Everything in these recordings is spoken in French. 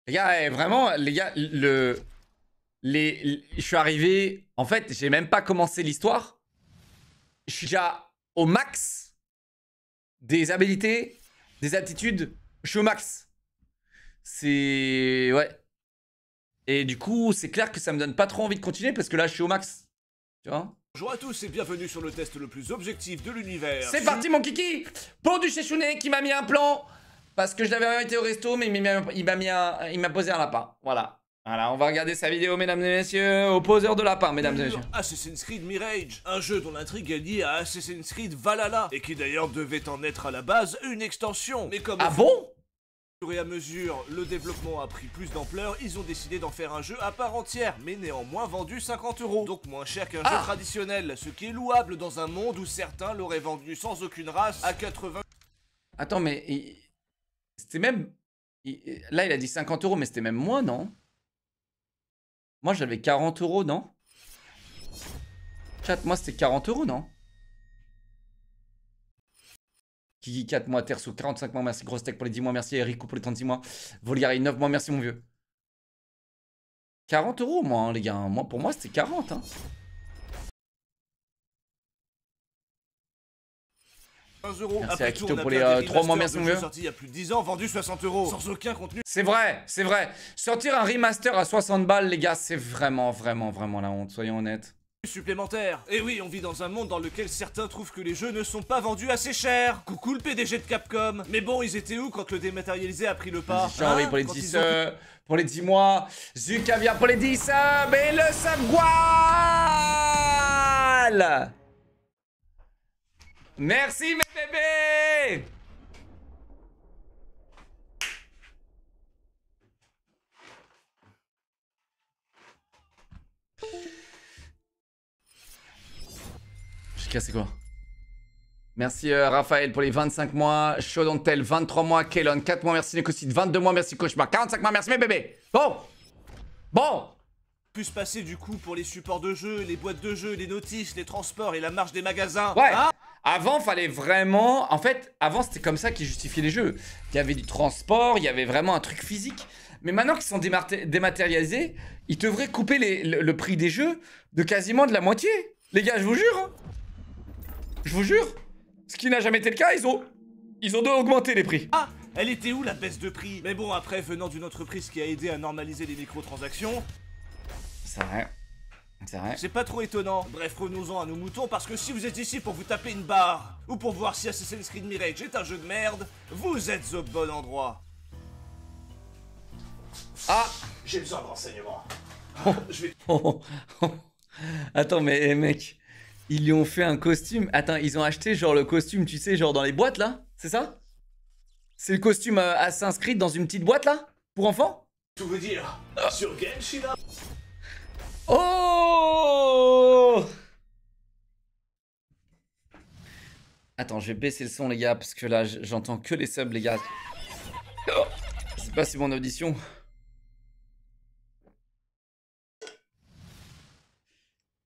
Les gars, vraiment, les gars, je suis arrivé. En fait, j'ai même pas commencé l'histoire. Je suis déjà au max des habilités, des aptitudes. Je suis au max. C'est. Ouais. Et du coup, c'est clair que ça me donne pas trop envie de continuer parce que là, je suis au max. Tu vois? Bonjour à tous et bienvenue sur le test le plus objectif de l'univers. C'est parti, mon kiki! Pour du Chechounet qui m'a mis un plan. Parce que je n'avais pas été au resto, mais il m'a posé un lapin. Voilà. Voilà, on va regarder sa vidéo, mesdames et messieurs, au poseur de lapin, mesdames et messieurs. Assassin's Creed Mirage, un jeu dont l'intrigue est liée à Assassin's Creed Valhalla, et qui d'ailleurs devait en être à la base une extension. Mais comme Ah bon? au fur et à mesure, le développement a pris plus d'ampleur, ils ont décidé d'en faire un jeu à part entière, mais néanmoins vendu 50 €, donc moins cher qu'un jeu traditionnel, ce qui est louable dans un monde où certains l'auraient vendu sans aucune race à 80... Attends, mais c'était même... Là, il a dit 50 €, mais c'était même moins, non? Moi, j'avais 40 €, non? Chat, moi, c'était 40 €, non? Kiki, 4 mois, Terso, 45 mois, merci. Grosse Tech pour les 10 mois, merci. Eric pour les 36 mois. Voliari, 9 mois, merci, mon vieux. 40 €, moi, hein, les gars. Moi, pour moi, c'était 40, hein. €. Merci Après à tout, Kito on a pour plein les des 3 mois, remasters merci, de mon jeux vieux. sortis il y a plus de 10 ans, vendus 60 €, sans aucun contenu C'est vrai, c'est vrai. Sortir un remaster à 60 balles, les gars, c'est vraiment, vraiment, vraiment la honte, soyons honnêtes. supplémentaire. Et oui, on vit dans un monde dans lequel certains trouvent que les jeux ne sont pas vendus assez cher. Coucou le PDG de Capcom. Mais bon, ils étaient où quand le dématérialisé a pris le pas? Jean-Henri pour les 10 pour les 10 mois. Zucavia pour les 10 et le Sagoual. Merci, mes bébés. J'ai cassé quoi? Merci Raphaël pour les 25 mois. Chaudontel, 23 mois. Kellon, 4 mois. Merci Nécocide, 22 mois. Merci Cauchemar, 45 mois. Merci mes bébés. Bon. Bon. Pu se passer du coup pour les supports de jeux, les boîtes de jeux, les notices, les transports et la marge des magasins. Ouais. Hein? Avant, fallait vraiment... En fait, avant, c'était comme ça qu'ils justifiaient les jeux. Il y avait du transport, il y avait vraiment un truc physique. Mais maintenant qu'ils sont dématérialisés, ils devraient couper le prix des jeux de quasiment de la moitié. Les gars, je vous jure. Hein. Je vous jure. Ce qui n'a jamais été le cas, ils ont dû augmenter les prix. Ah, elle était où la baisse de prix? Mais bon, après, venant d'une entreprise qui a aidé à normaliser les microtransactions... C'est vrai. C'est vrai. C'est pas trop étonnant. Bref, revenons-en à nos moutons, parce que si vous êtes ici pour vous taper une barre, ou pour voir si Assassin's Creed Mirage est un jeu de merde, vous êtes au bon endroit. Ah. J'ai besoin de renseignements. Je vais... Attends, mais mec, ils lui ont fait un costume. Attends, ils ont acheté genre le costume, tu sais, genre dans les boîtes là? C'est ça? C'est le costume Assassin's Creed dans une petite boîte là? Pour enfants? Tout vous dire, sur Genshin... Oh! Attends, je vais baisser le son les gars, parce que là, j'entends que les subs les gars. C'est pas si mon audition.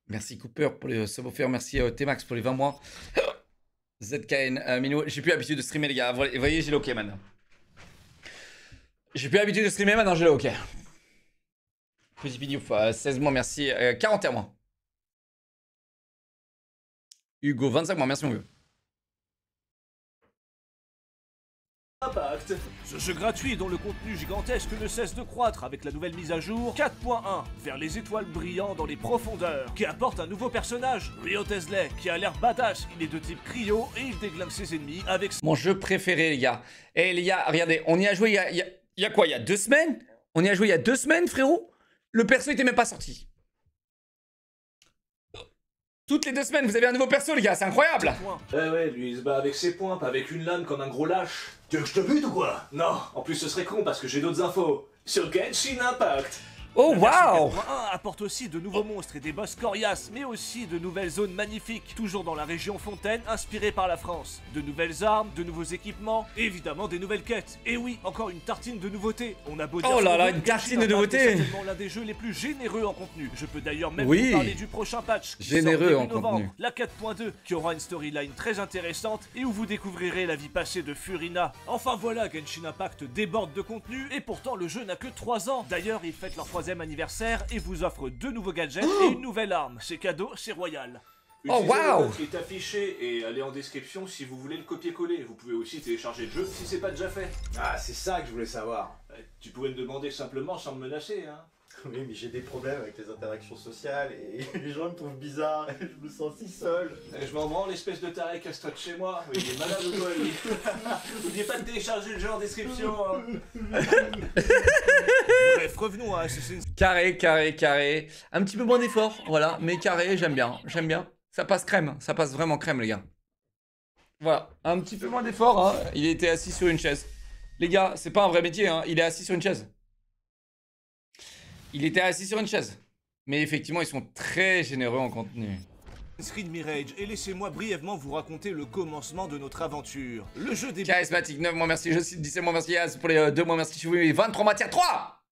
Merci Cooper pour les subs offerts, merci T-Max pour les 20 mois. ZKN, Mino, j'ai plus l'habitude de streamer les gars, vous voyez j'ai le ok maintenant. J'ai plus l'habitude de streamer maintenant, j'ai le ok. Petit Pidiouf, 16 mois, merci. 41 mois. Hugo, 25 mois, merci mon vieux. Impact. Ce jeu gratuit dont le contenu gigantesque ne cesse de croître avec la nouvelle mise à jour 4.1 vers les étoiles brillant dans les profondeurs, qui apporte un nouveau personnage, Rio Tesley, qui a l'air badass. Il est de type cryo et il déglingue ses ennemis avec... Mon jeu préféré les gars. Et les gars, regardez, on y a joué il y a quoi? Il y a 2 semaines? On y a joué il y a 2 semaines frérot. Le perso était même pas sorti. Toutes les 2 semaines, vous avez un nouveau perso, les gars, c'est incroyable! Ouais, lui il se bat avec ses poings, pas avec une lame comme un gros lâche. Tu veux que je te bute ou quoi? Non, en plus ce serait con parce que j'ai d'autres infos. Sur Genshin Impact. Oh, La version waouh! 4.1 apporte aussi de nouveaux monstres et des boss coriaces, mais aussi de nouvelles zones magnifiques, toujours dans la région Fontaine, inspirée par la France. De nouvelles armes, de nouveaux équipements, et évidemment des nouvelles quêtes. Et oui, encore une tartine de nouveautés. On a beau dire Oh ce là qu'on là, veut, une Genshin tartine de Impact nouveautés. est certainement l'un des jeux les plus généreux en contenu. Je peux d'ailleurs même Oui. vous parler du prochain patch qui Généreux sort en début novembre, contenu. la 4.2, qui aura une storyline très intéressante et où vous découvrirez la vie passée de Furina. Enfin voilà, Genshin Impact déborde de contenu et pourtant le jeu n'a que 3 ans. D'ailleurs, ils fêtent leur 3e anniversaire et vous offrent 2 nouveaux gadgets et une nouvelle arme. C'est cadeau, c'est royal. Oh, waouh! Le code qui est affiché et allez en description si vous voulez le copier-coller. Vous pouvez aussi télécharger le jeu si c'est pas déjà fait. Ah, c'est ça que je voulais savoir. Tu pouvais me demander simplement sans me menacer, hein. Oui, mais j'ai des problèmes avec les interactions sociales et les gens me trouvent bizarre et je me sens si seul. Je m'en branle, l'espèce de taré casse-toi de chez moi. Oui, il est malade ou quoi, lui? N'oubliez pas de télécharger le jeu en description. Hein. Bref, revenons à Assassin's Carré, carré, carré. Un petit peu moins d'effort, voilà. Mais carré, j'aime bien. J'aime bien. Ça passe crème. Ça passe vraiment crème, les gars. Voilà. Un petit peu moins d'effort, hein. Il était assis sur une chaise. Les gars, c'est pas un vrai métier, hein. Il est assis sur une chaise. Il était assis sur une chaise. Mais effectivement, ils sont très généreux en contenu. Creed Mirage et laissez-moi brièvement vous raconter le commencement de notre aventure. Le jeu débute. Charismatique, 9 mois, merci. Je cite 17 mois, merci. Yaz pour les 2 mois, merci. Oui, 23 mois, tiens, 3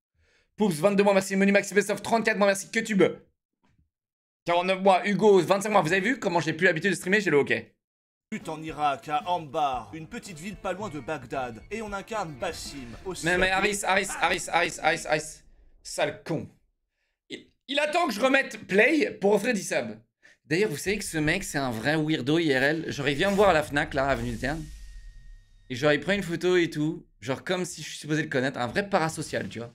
Poups, 22 mois, merci. Menu Maxi Best of, 34 mois, merci. Que tube 49 mois, Hugo, 25 mois. Vous avez vu comment j'ai plus l'habitude de streamer, j'ai le hockey. En Irak, à Ambar, une petite ville pas loin de Bagdad, et on incarne Bassim. Aussi Mais Harris. Sale con. Il attend que je remette play pour offrir 10 subs. D'ailleurs, vous savez que ce mec, c'est un vrai weirdo IRL. Genre, il vient me voir à la Fnac, là, avenue du Terne. Et genre, il prend une photo et tout. Genre, comme si je suis supposé le connaître. Un vrai parasocial, tu vois.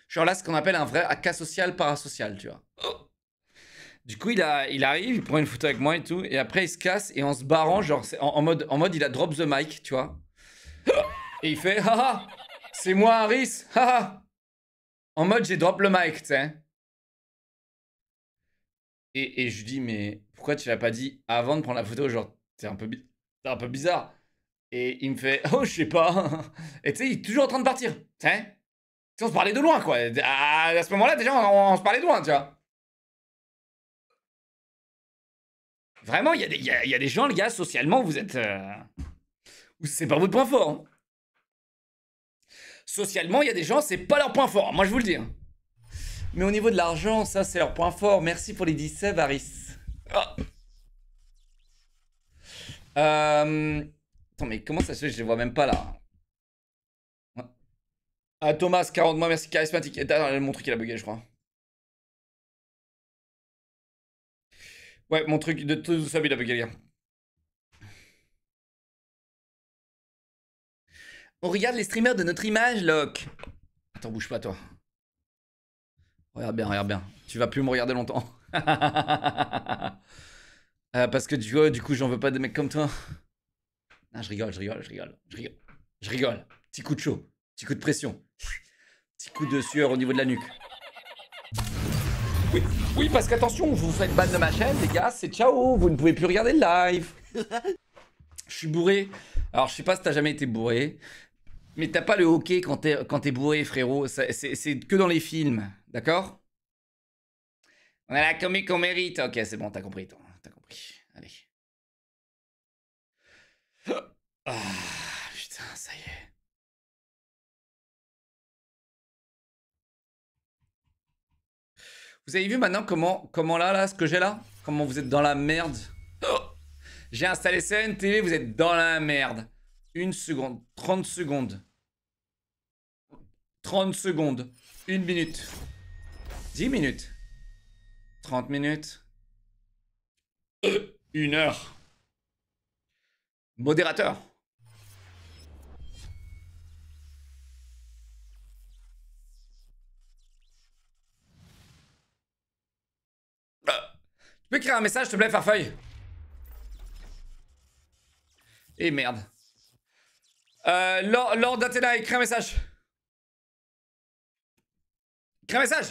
Genre là, ce qu'on appelle un vrai cas social parasocial, tu vois. Oh. Du coup, il arrive, il prend une photo avec moi et tout. Et après, il se casse. Et en se barrant, genre, en mode, il a drop the mic, tu vois. Et il fait, haha, c'est moi, Harris, haha. En mode, j'ai drop le mic, tu sais. Et je lui dis, mais pourquoi tu l'as pas dit avant de prendre la photo? Genre, c'est un peu bizarre. Et il me fait, oh, je sais pas. Et tu sais, il est toujours en train de partir. Tu sais, on se parlait de loin, quoi. À ce moment-là, déjà, on se parlait de loin, tu vois. Vraiment, il y a des gens, les gars, socialement, vous êtes... C'est pas votre point fort. Hein. Socialement, il y a des gens, c'est pas leur point fort. Moi, je vous le dis. Hein. Mais au niveau de l'argent, ça, c'est leur point fort. Merci pour les 10 subs, Harris. Oh. Attends, mais comment ça se fait? Je les vois même pas, là. Ah, Thomas, 40 mois, merci, charismatique. Mon truc, il a bugué, je crois. Ouais, mon truc de tout ça, il a bugué, les gars. On regarde les streamers de notre image, Locke. Attends, bouge pas, toi. Regarde bien, regarde bien. Tu vas plus me regarder longtemps. Parce que tu vois, du coup, j'en veux pas de mecs comme toi. Ah, je rigole. Petit coup de chaud, petit coup de pression. Petit coup de sueur au niveau de la nuque. Oui, parce qu'attention, vous faites ban de ma chaîne, les gars, c'est ciao, vous ne pouvez plus regarder le live. Je suis bourré. Alors, je sais pas si t'as jamais été bourré, mais t'as pas le hockey quand t'es bourré, frérot. C'est que dans les films, d'accord? On a la comique qu'on mérite. Ok, c'est bon, t'as compris, toi. T'as compris. Allez. Ah, putain, ça y est. Vous avez vu maintenant comment là, ce que j'ai là? Comment vous êtes dans la merde? Oh, j'ai installé CNTV, vous êtes dans la merde. 1 seconde, 30 secondes. 30 secondes. 1 minute. 10 minutes. 30 minutes. 1 heure. Modérateur. Tu peux écrire un message, s'il te plaît, Farfeuille? Eh merde. Lord d'Athéna, écris un message. Écris un message.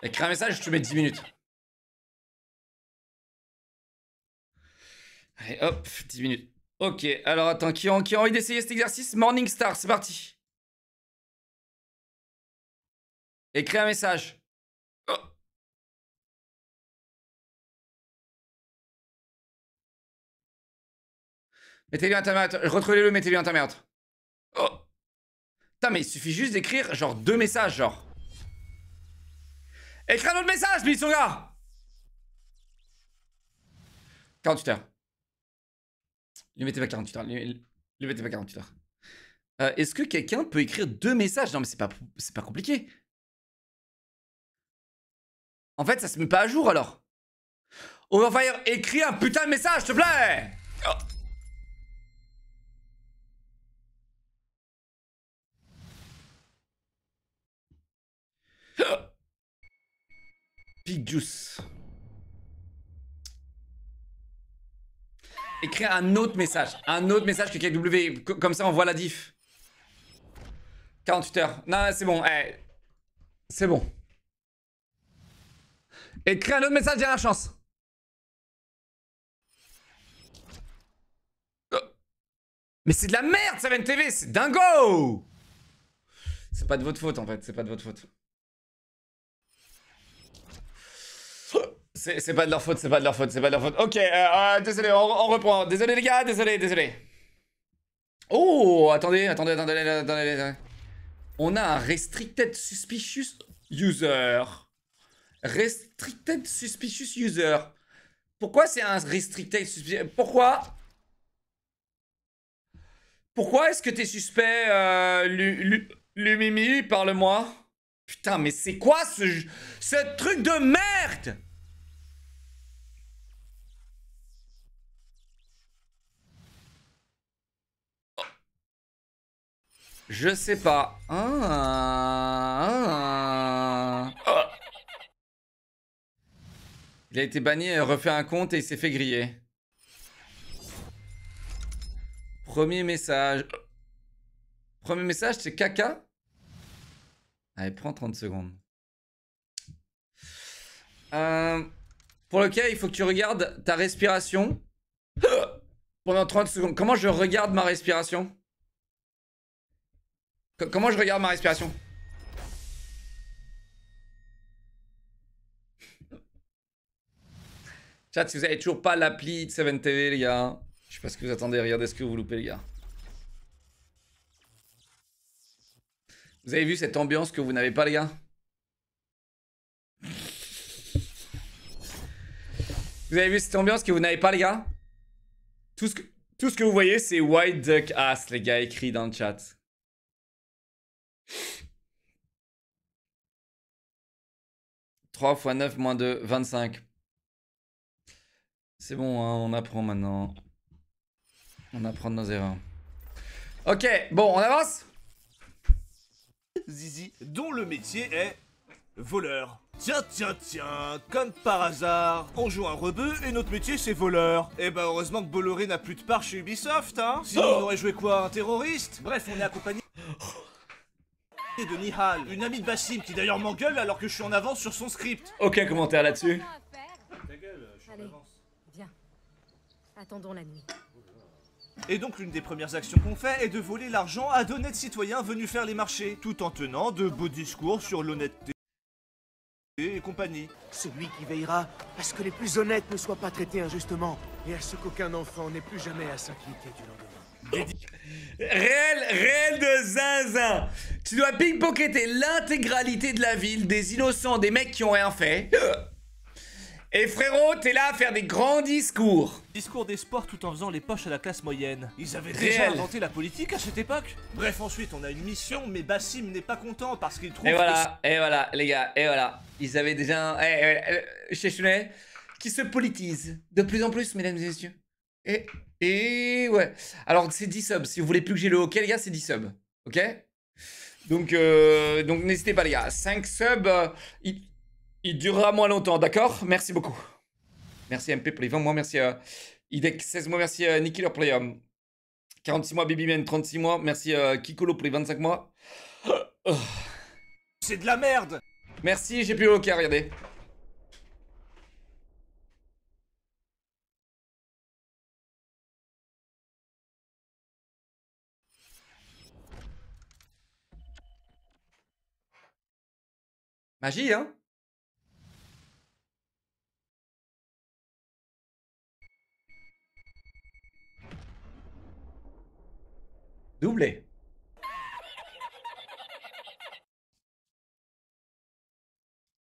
Écris un message, je te mets 10 minutes. Allez, hop, 10 minutes. Ok, alors attends, qui a envie d'essayer cet exercice? Morning Star, c'est parti. Écris un message. Oh. Mettez-lui un timeout. Retrouvez-le, mettez-lui un timeout. Oh. Putain, mais il suffit juste d'écrire genre 2 messages, genre. Écris un autre message, Bitsonga. 48 heures. Lui mettez pas 48 heures. Lui mettez pas 48 heures. Est-ce que quelqu'un peut écrire 2 messages? Non, mais c'est pas compliqué. En fait, ça se met pas à jour alors. Overfire, écris un putain de message, s'il te plaît. Oh. Pig Juice. Écris un autre message. Un autre message que KW. Comme ça, on voit la diff. 48 heures. Non, c'est bon. Eh. C'est bon. Écris un autre message, dernière chance. Mais c'est de la merde, Seven TV. C'est dingo. C'est pas de votre faute, en fait. C'est pas de votre faute. C'est pas de leur faute, c'est pas de leur faute, c'est pas de leur faute. Ok, désolé, on reprend. Désolé les gars, désolé. Oh, attendez. On a un Restricted Suspicious User. Restricted Suspicious User. Pourquoi c'est un Restricted Suspicious... Pourquoi est-ce que t'es suspect, Lumimi? Parle-moi. Putain, mais c'est quoi ce truc de merde? Je sais pas. Il a été banni, refait un compte et il s'est fait griller. Premier message. Premier message, c'est caca. Allez, prends 30 secondes. Pour lequel il faut que tu regardes ta respiration pendant 30 secondes. Comment je regarde ma respiration? Comment je regarde ma respiration? Chat, si vous avez toujours pas l'appli de 7TV, les gars, je sais pas ce que vous attendez, regardez ce que vous loupez, les gars. Vous avez vu cette ambiance que vous n'avez pas, les gars? Vous avez vu cette ambiance que vous n'avez pas, les gars? Tout ce que vous voyez, c'est White Duck Ass, les gars, écrit dans le chat. « 3 x 9 moins 2, 25. C'est bon, hein, on apprend maintenant. On apprend de nos erreurs. Ok, bon, on avance? Zizi, dont le métier est voleur. Tiens, comme par hasard, on joue un rebeu et notre métier c'est voleur. Et bah heureusement que Bolloré n'a plus de part chez Ubisoft, hein. Sinon on aurait joué quoi, un terroriste? Bref, on est accompagné de Nihal, une amie de Bassim qui d'ailleurs m'engueule alors que je suis en avance sur son script. Aucun commentaire là-dessus. Ta gueule, je suis en avance. Viens, attendons la nuit. Et donc l'une des premières actions qu'on fait est de voler l'argent à d'honnêtes citoyens venus faire les marchés, tout en tenant de beaux discours sur l'honnêteté et compagnie. Celui qui veillera à ce que les plus honnêtes ne soient pas traités injustement et à ce qu'aucun enfant n'ait plus jamais à s'inquiéter du lendemain. Réel de zinzin. Tu dois pickpocketer l'intégralité de la ville, des innocents, des mecs qui ont rien fait. Et frérot, t'es là à faire des grands discours. Discours des sports tout en faisant les poches à la classe moyenne. Ils avaient Réel. déjà inventé la politique à cette époque. Bref, ensuite on a une mission, mais Bassim n'est pas content parce qu'il trouve Et voilà, les gars, et voilà. Ils avaient déjà chez Chounet qui se politise de plus en plus, mesdames et messieurs. Et ouais. Alors, c'est 10 subs. Si vous voulez plus que j'ai le hockey, les gars, c'est 10 subs. Ok? Donc n'hésitez pas, les gars. 5 subs, il durera moins longtemps, d'accord? Merci beaucoup. Merci MP pour les 20 mois. Merci Idek, 16 mois. Merci Nikiller pour les 46 mois. Babyman, 36 mois. Merci Kikolo pour les 25 mois. c'est de la merde. Merci, j'ai plus le hockey, regardez. Magie, hein? Doublé.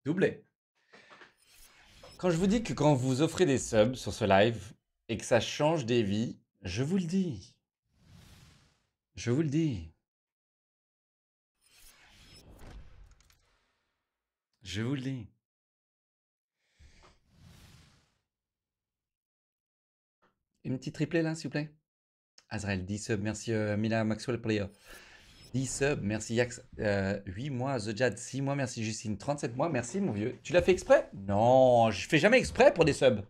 Doublé. Quand je vous dis que quand vous offrez des subs sur ce live et que ça change des vies, je vous le dis. Je vous le dis. Je vous le dis. Une petite triplée là, s'il vous plaît. Azrael, 10 subs. Merci Mila Maxwell Player. 10 subs. Merci Yax. 8 mois. The Jad, 6 mois. Merci Justine. 37 mois. Merci mon vieux. Tu l'as fait exprès? Non, je fais jamais exprès pour des subs.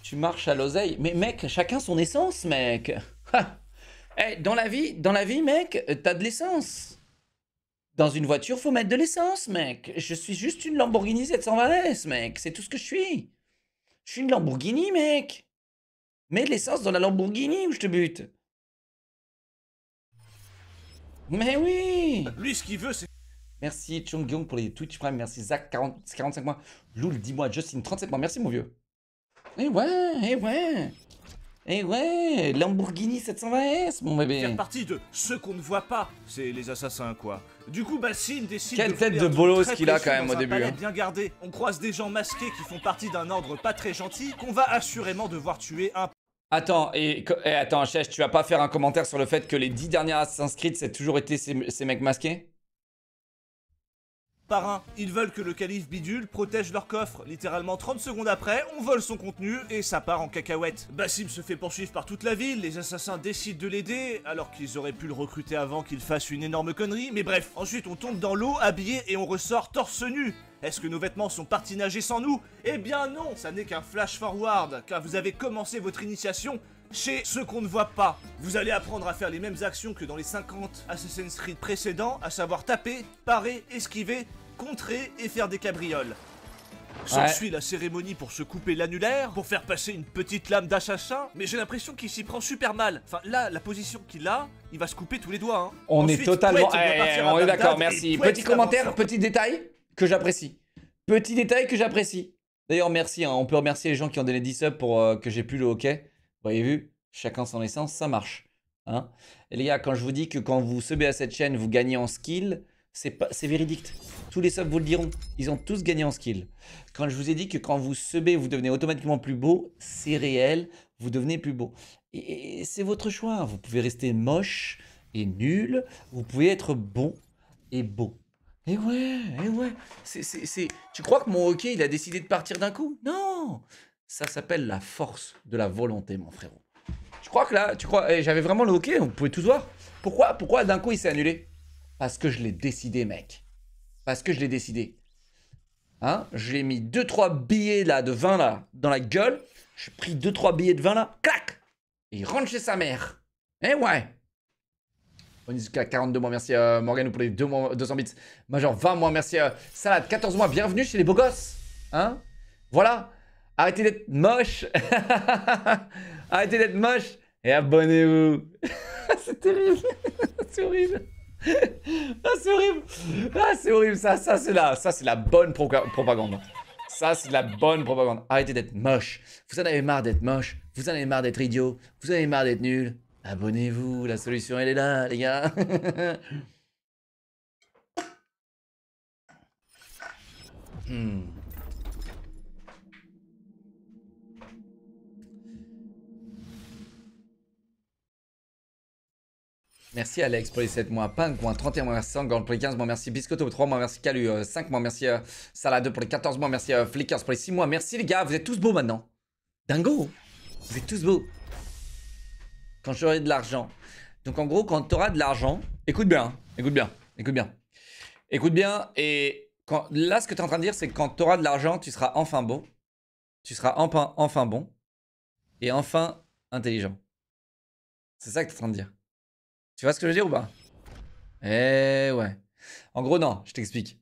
Tu marches à l'oseille. Mais mec, chacun son essence, mec. Hey, dans la vie, mec, t'as de l'essence. Dans une voiture, faut mettre de l'essence, mec. Je suis juste une Lamborghini 720 S, mec. C'est tout ce que je suis. Je suis une Lamborghini, mec. Mets de l'essence dans la Lamborghini ou je te bute. Mais oui. Lui, ce qu'il veut, c'est... Merci Chongyong pour les Twitch Prime. Merci Zach, 45 mois. Loul, 10 mois. Justine, 37 mois. Merci mon vieux. Eh ouais, eh ouais. Eh ouais, Lamborghini 720S, mon bébé. faire partie de ceux qu'on ne voit pas. C'est les assassins, quoi. Du coup, Bassine décide Quelle de tête fouler de un bolos truc qu'il a très quand même précieux au dans un début, palais hein. bien gardé. On croise des gens masqués qui font partie d'un ordre pas très gentil qu'on va assurément devoir tuer un Attends, attends, Chèche, tu vas pas faire un commentaire sur le fait que les 10 dernières Assassin's Creed, c'est toujours été ces mecs masqués? par un. Ils veulent que le calife bidule protège leur coffre. Littéralement 30 secondes après, on vole son contenu et ça part en cacahuète. Bassim se fait poursuivre par toute la ville, les assassins décident de l'aider, alors qu'ils auraient pu le recruter avant qu'il fasse une énorme connerie, mais bref. Ensuite, on tombe dans l'eau, habillé, et on ressort torse nu. Est-ce que nos vêtements sont partis nager sans nous? Eh bien non, ça n'est qu'un flash forward, car vous avez commencé votre initiation chez ceux qu'on ne voit pas. Vous allez apprendre à faire les mêmes actions que dans les 50 Assassin's Creed précédents, à savoir taper, parer, esquiver, contrer et faire des cabrioles. S'ensuit la cérémonie pour se couper l'annulaire, pour faire passer une petite lame d'assassin, mais j'ai l'impression qu'il s'y prend super mal. Enfin là, la position qu'il a, il va se couper tous les doigts. Hein. On Ensuite, est totalement... Pouet doit partir à on est Bagdad d'accord, et merci. Pouet Petit s'avance commentaire, sur- petit détail que j'apprécie. Petit détail que j'apprécie. D'ailleurs, merci, hein, on peut remercier les gens qui ont donné 10 subs pour que j'ai pu le hockey. Vous avez vu, chacun son essence, ça marche. Hein, et les gars, quand je vous dis que quand vous subez à cette chaîne, vous gagnez en skill, c'est véridique. Tous les subs vous le diront. Ils ont tous gagné en skill. Quand je vous ai dit que quand vous subez, vous devenez automatiquement plus beau, c'est réel, vous devenez plus beau. Et c'est votre choix. Vous pouvez rester moche et nul. Vous pouvez être bon et beau. Et ouais, et ouais. Tu crois que mon hockey, il a décidé de partir d'un coup? Non. Ça s'appelle la force de la volonté, mon frérot. Je crois que là, j'avais vraiment le hockey, vous pouvez tous voir. Pourquoi d'un coup il s'est annulé? Parce que je l'ai décidé, mec. Parce que je l'ai décidé. Hein? Je l'ai mis 2-3 billets là, de 20 là, dans la gueule. J'ai pris 2-3 billets de 20 là, clac! Et il rentre chez sa mère. Eh ouais! On est jusqu'à 42 mois, merci Morgan pour les 200 bits. Major 20 mois, merci Salade, 14 mois, bienvenue chez les beaux gosses. Hein? Voilà. Arrêtez d'être moche. Arrêtez d'être moche. Et abonnez-vous. C'est terrible. C'est horrible. Ah, c'est horrible. Ah, c'est horrible. Ça c'est la bonne propagande. Ça, c'est de la bonne propagande. Arrêtez d'être moche. Vous en avez marre d'être moche. Vous en avez marre d'être idiot. Vous en avez marre d'être nul. Abonnez-vous. La solution, elle est là, les gars. Merci Alex pour les 7 mois, Punk pour 31 mois, merci Sangorn pour les 15 mois, merci Biscotto pour 3 mois, merci Calu, 5 mois, merci Salade pour les 14 mois, merci Flickers pour les 6 mois, merci les gars, vous êtes tous beaux maintenant. Dingo, vous êtes tous beaux. Quand j'aurai de l'argent. Donc en gros, quand tu auras de l'argent, écoute bien, hein, écoute bien, écoute bien. Écoute bien, et là ce que tu es en train de dire, c'est que quand tu auras de l'argent, tu seras enfin beau, tu seras enfin bon, et enfin intelligent. C'est ça que tu es en train de dire. Tu vois ce que je veux dire ou pas? Eh ouais. En gros, non, je t'explique.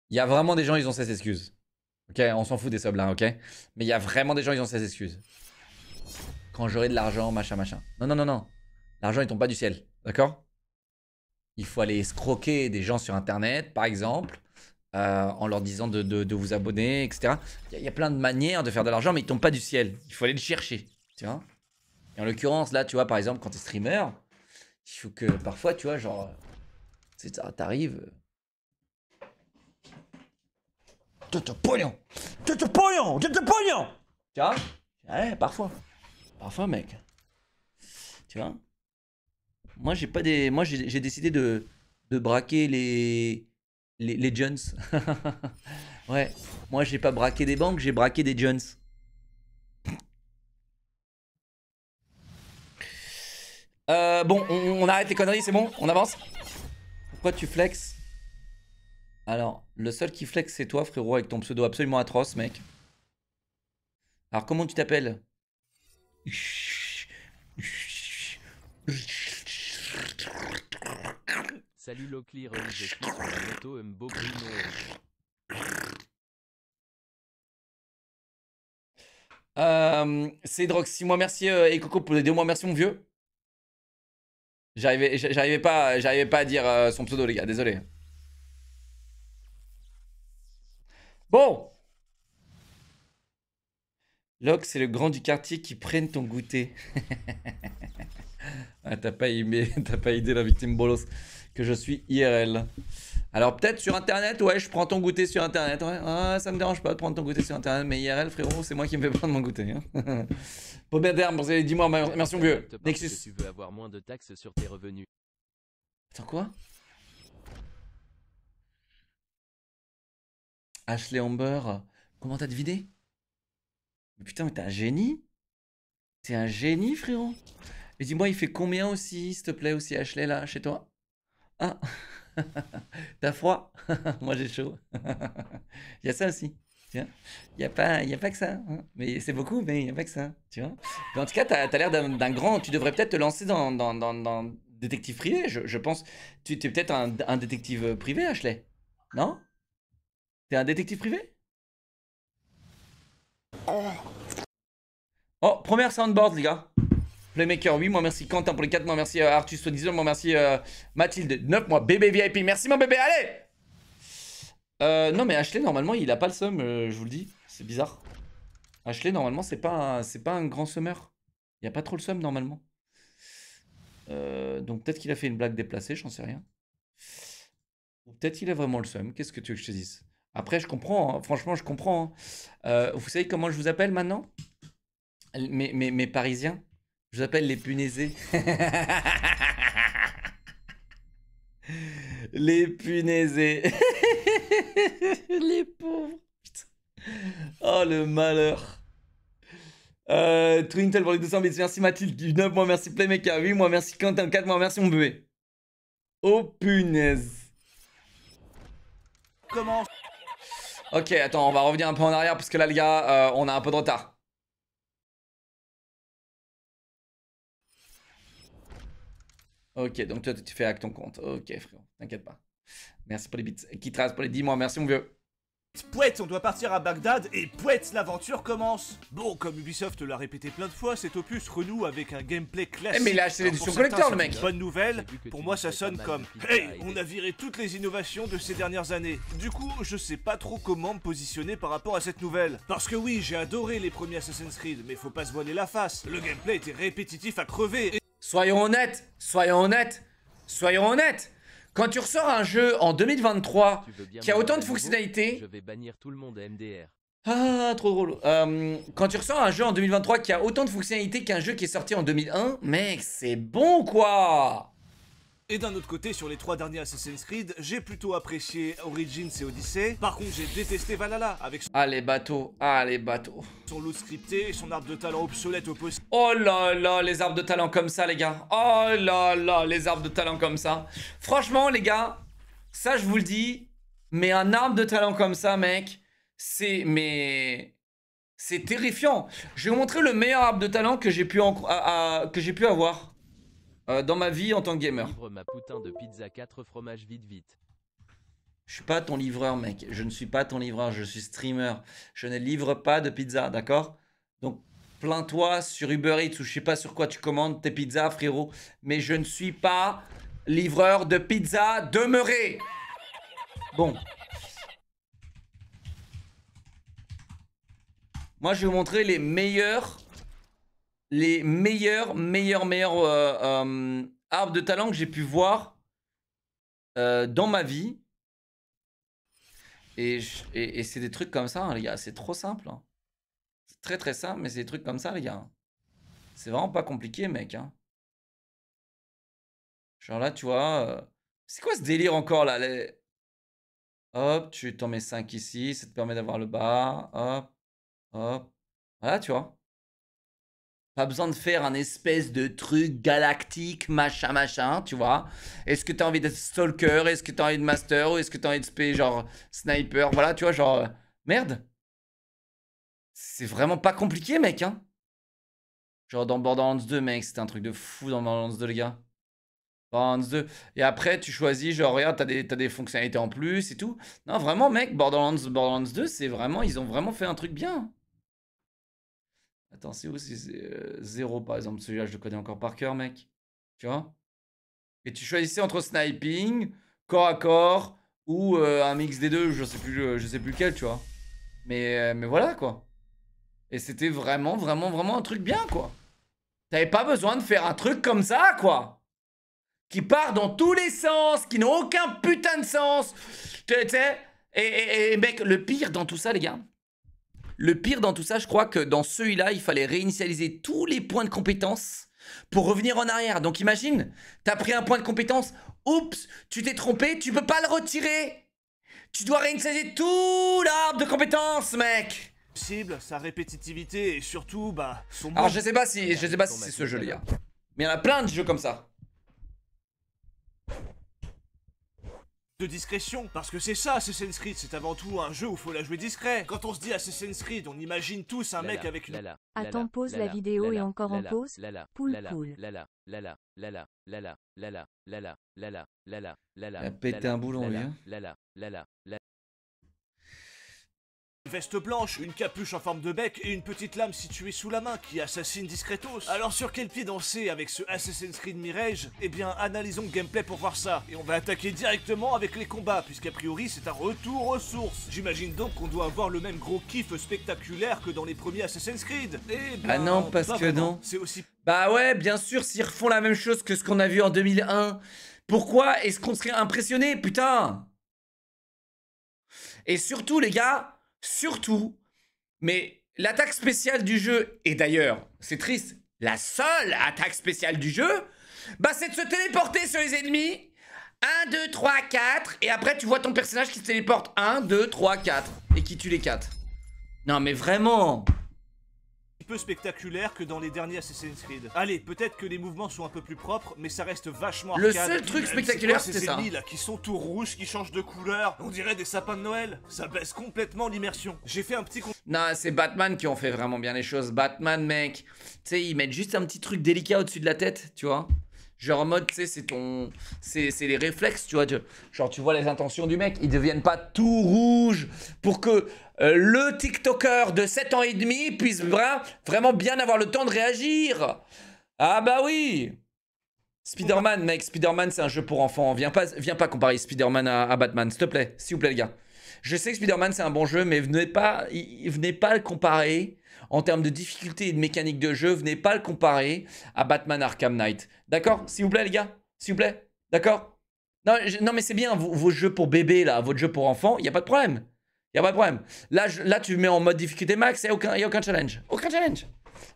Il y a vraiment des gens, ils ont ces excuses. Ok, on s'en fout des subs là, ok? Mais il y a vraiment des gens, ils ont ces excuses. Quand j'aurai de l'argent, machin, machin. Non, non, non, non. L'argent, il tombe pas du ciel, d'accord? Il faut aller escroquer des gens sur internet, par exemple. en leur disant de vous abonner, etc. Il y a plein de manières de faire de l'argent, mais ils tombent pas du ciel. Il faut aller le chercher, tu vois. Et en l'occurrence, là, tu vois, par exemple, quand t'es streamer, il faut que parfois, tu vois, genre, tu sais, t'arrives. T'as pognon! T'as pognon! T'as pognon! Tu vois? Ouais, parfois. Parfois, mec. Tu vois? Moi, j'ai pas des. Moi, j'ai décidé de braquer les Jones. Ouais. Moi, j'ai pas braqué des banques, j'ai braqué des Jones. Bon, on arrête les conneries, c'est bon? On avance? Pourquoi tu flexes? Alors, le seul qui flex, c'est toi, frérot, avec ton pseudo absolument atroce, mec. Alors, comment tu t'appelles? Salut Loclear, je suis sur la moto Mbo Bruno. C'est Drox, 6 mois, merci et Coco pour les 2 mois, merci mon vieux. J'arrivais pas à dire son pseudo, les gars, désolé. Bon. Locke, c'est le grand du quartier qui prenne ton goûter. Ah, t'as pas idée la victime bolos que je suis IRL. Alors peut-être sur internet, ouais, je prends ton goûter sur internet, ouais. Ah, ça me dérange pas de prendre ton goûter sur internet, mais IRL, frérot, c'est moi qui me fais prendre mon goûter. Hein. Paubert d'herbe, dis-moi, merci mon vieux. Nexus. Tu veux avoir moins de taxes sur tes revenus. Attends, quoi? Ashley Amber, comment t'as deviné? Mais putain, mais t'es un génie? T'es un génie, frérot? Et dis-moi, il fait combien aussi, s'il te plaît, aussi Ashley, là, chez toi? Ah, t'as froid? Moi, j'ai chaud. Il y a ça aussi, tu vois. Il y a pas que ça. Hein. Mais c'est beaucoup, mais il n'y a pas que ça, tu vois. Mais en tout cas, t'as l'air d'un grand... Tu devrais peut-être te lancer dans détective privé, je pense. Tu es peut-être un détective privé, Ashley? Non? T'es un détective privé? Oh, première soundboard, les gars. Playmaker, 8 mois, merci Quentin pour les 4 mois, merci Artus, 10 mois, merci Mathilde, 9 mois, bébé VIP, merci mon bébé, allez. Non mais Ashley, normalement, il a pas le seum, je vous le dis, c'est bizarre. Ashley, normalement, c'est pas un grand summer. Il y a pas trop le seum, normalement. Donc peut-être qu'il a fait une blague déplacée, j'en sais rien. Ou peut-être qu'il a vraiment le seum, qu'est-ce que tu veux que je te dise? Après, je comprends, hein. Franchement, je comprends. Hein. Vous savez comment je vous appelle maintenant? Mes Parisiens, je vous appelle les punaisés. Les punaisés. Les pauvres. Putain. Oh, le malheur. Twintel pour les 200 bits, merci Mathilde. 9 mois, merci Playmaker. 8 mois, merci Quentin. 4 mois, merci mon bébé. Oh, punaise. Comment? Ok, attends, on va revenir un peu en arrière parce que là, les gars, on a un peu de retard. Ok, donc toi, tu fais avec ton compte. Ok, frérot, t'inquiète pas. Merci pour les bits. Qui trace pour les 10 mois, merci mon vieux. Pouette, on doit partir à Bagdad et pouette, l'aventure commence. Bon, comme Ubisoft l'a répété plein de fois, cet opus renoue avec un gameplay classique. Mais il a acheté l'édition collector, le mec. Bonne nouvelle, pour moi ça sonne comme hey, on a viré toutes les innovations de ces dernières années. Du coup, je sais pas trop comment me positionner par rapport à cette nouvelle. Parce que oui, j'ai adoré les premiers Assassin's Creed, mais faut pas se voiler la face. Le gameplay était répétitif à crever. Soyons honnêtes, soyons honnêtes, soyons honnêtes. Quand tu ressors un jeu en 2023 qui a autant de fonctionnalités... Je vais bannir tout le monde à MDR. Ah, trop drôle. Quand tu ressors un jeu en 2023 qui a autant de fonctionnalités qu'un jeu qui est sorti en 2001, mec, c'est bon quoi. Et d'un autre côté, sur les 3 derniers Assassin's Creed, j'ai plutôt apprécié Origins et Odyssey. Par contre, j'ai détesté Valhalla avec Ah les bateaux, ah les bateaux. son loot scripté et son arbre de talent obsolète au possible. Oh là là, les arbres de talent comme ça, les gars. Oh là là, les arbres de talent comme ça. Franchement, les gars, ça je vous le dis, mais un arbre de talent comme ça, mec, c'est terrifiant. Je vais vous montrer le meilleur arbre de talent que j'ai pu avoir dans ma vie en tant que gamer. Livre ma putain de pizza 4 fromages vite. Je suis pas ton livreur, mec. Je ne suis pas ton livreur, je suis streamer. Je ne livre pas de pizza, d'accord? Donc, plains-toi sur Uber Eats ou je sais pas sur quoi tu commandes tes pizzas, frérot. Mais je ne suis pas livreur de pizza demeuré. Bon. Moi, je vais vous montrer les meilleurs arbres de talent que j'ai pu voir dans ma vie. Et c'est des trucs comme ça, hein, les gars. C'est trop simple. Hein. C'est très très simple, mais c'est des trucs comme ça, les gars. C'est vraiment pas compliqué, mec. Hein. Genre là, tu vois... c'est quoi ce délire encore, là Hop, tu t'en mets 5 ici. Ça te permet d'avoir le bas. Hop, hop. Voilà, tu vois. Pas besoin de faire un espèce de truc galactique, machin, tu vois. Est-ce que t'as envie d'être stalker? Est-ce que t'as envie de master? Ou est-ce que t'as envie de spé, genre sniper? Voilà, tu vois, genre... merde. C'est vraiment pas compliqué, mec, hein. Genre dans Borderlands 2, mec, c'était un truc de fou dans Borderlands 2, les gars. Borderlands 2. Et après, tu choisis, genre, regarde, t'as des fonctionnalités en plus et tout. Non, vraiment, mec, Borderlands 2, c'est vraiment... Ils ont vraiment fait un truc bien. Attends, c'est où? C'est 0, par exemple. Celui-là, je le connais encore par cœur, mec. Tu vois? Et tu choisissais entre sniping, corps à corps, ou un mix des deux, je sais plus lequel, tu vois. Mais voilà, quoi. Et c'était vraiment un truc bien, quoi. T'avais pas besoin de faire un truc comme ça, quoi. Qui part dans tous les sens, qui n'a aucun putain de sens. Tu sais? Et mec, le pire dans tout ça, les gars, le pire dans tout ça, je crois que dans celui-là, il fallait réinitialiser tous les points de compétence pour revenir en arrière. Donc imagine, t'as pris un point de compétence, oups, tu t'es trompé, tu peux pas le retirer. Tu dois réinitialiser tout l'arbre de compétences, mec. Sa répétitivité et surtout, bah, son... Alors je sais pas si c'est ce jeu, les gars. Mais il y en a plein de jeux comme ça. De discrétion, parce que c'est ça Assassin's Creed, c'est avant tout un jeu où faut la jouer discret. Quand on se dit Assassin's Creed, on imagine tous un mec avec une... Attends, pause la vidéo et encore en pause. Poule. Il a pété un boulon, lui. Hein. Veste blanche, une capuche en forme de bec et une petite lame située sous la main qui assassine discretos. Alors sur quel pied danser avec ce Assassin's Creed Mirage? Eh bien analysons le gameplay pour voir ça. Et on va attaquer directement avec les combats, puisqu'a priori c'est un retour aux sources. j'imagine donc qu'on doit avoir le même gros kiff spectaculaire que dans les premiers Assassin's Creed. Eh ben, ah non, parce que non. C'est aussi... Bah ouais, bien sûr, s'ils refont la même chose que ce qu'on a vu en 2001, pourquoi est-ce qu'on serait impressionné, putain? Et surtout, les gars... Surtout, mais l'attaque spéciale du jeu, et d'ailleurs, c'est triste, la seule attaque spéciale du jeu, bah c'est de se téléporter sur les ennemis. 1, 2, 3, 4, et après tu vois ton personnage qui se téléporte 1, 2, 3, 4, et qui tue les 4. Non mais vraiment... peu spectaculaire que dans les derniers Assassin's Creed. Allez, peut-être que les mouvements sont un peu plus propres, mais ça reste vachement arcade. Le seul truc spectaculaire, c'est ça. Ces ennemis là qui sont tout rouges, qui changent de couleur, on dirait des sapins de Noël. Ça baisse complètement l'immersion. J'ai fait un petit... Non, c'est Batman qui ont fait vraiment bien les choses. Batman, mec, tu sais, ils mettent juste un petit truc délicat au-dessus de la tête, tu vois. Genre en mode, tu sais, c'est ton... C'est les réflexes, tu vois. Genre, tu vois les intentions du mec. Ils deviennent pas tout rouges pour que le TikToker de 7 ans et demi puisse vraiment bien avoir le temps de réagir. Ah bah oui. Spider-Man, mec. Spider-Man, c'est un jeu pour enfants. Viens pas comparer Spider-Man à Batman, s'il te plaît. S'il vous plaît, les gars. Je sais que Spider-Man, c'est un bon jeu, mais venez pas le comparer en termes de difficulté et de mécanique de jeu. Venez pas le comparer à Batman Arkham Knight. D'accord? S'il vous plaît, les gars. S'il vous plaît. D'accord? Non, mais c'est bien, vos jeux pour bébés, là, votre jeu pour enfants, il n'y a pas de problème. Il n'y a pas de problème. Là, tu mets en mode difficulté max, il n'y a aucun challenge. Aucun challenge.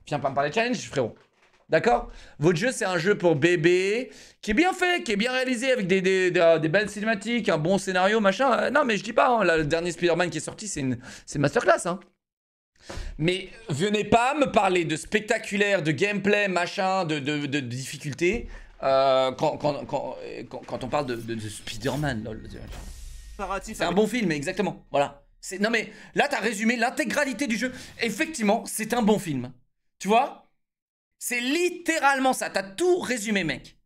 Viens pas me parler de challenge, frérot. D'accord? Votre jeu, c'est un jeu pour bébé, qui est bien fait, qui est bien réalisé, avec des belles cinématiques, un bon scénario, machin. Non, mais je dis pas, hein, là, le dernier Spider-Man qui est sorti, c'est une masterclass. Hein. Mais venez pas me parler de spectaculaire, de gameplay, machin, de difficulté, quand on parle de Spider-Man, lol. C'est un bon film, exactement. Voilà. Non mais là, t'as résumé l'intégralité du jeu. Effectivement, c'est un bon film. Tu vois? C'est littéralement ça. T'as tout résumé, mec.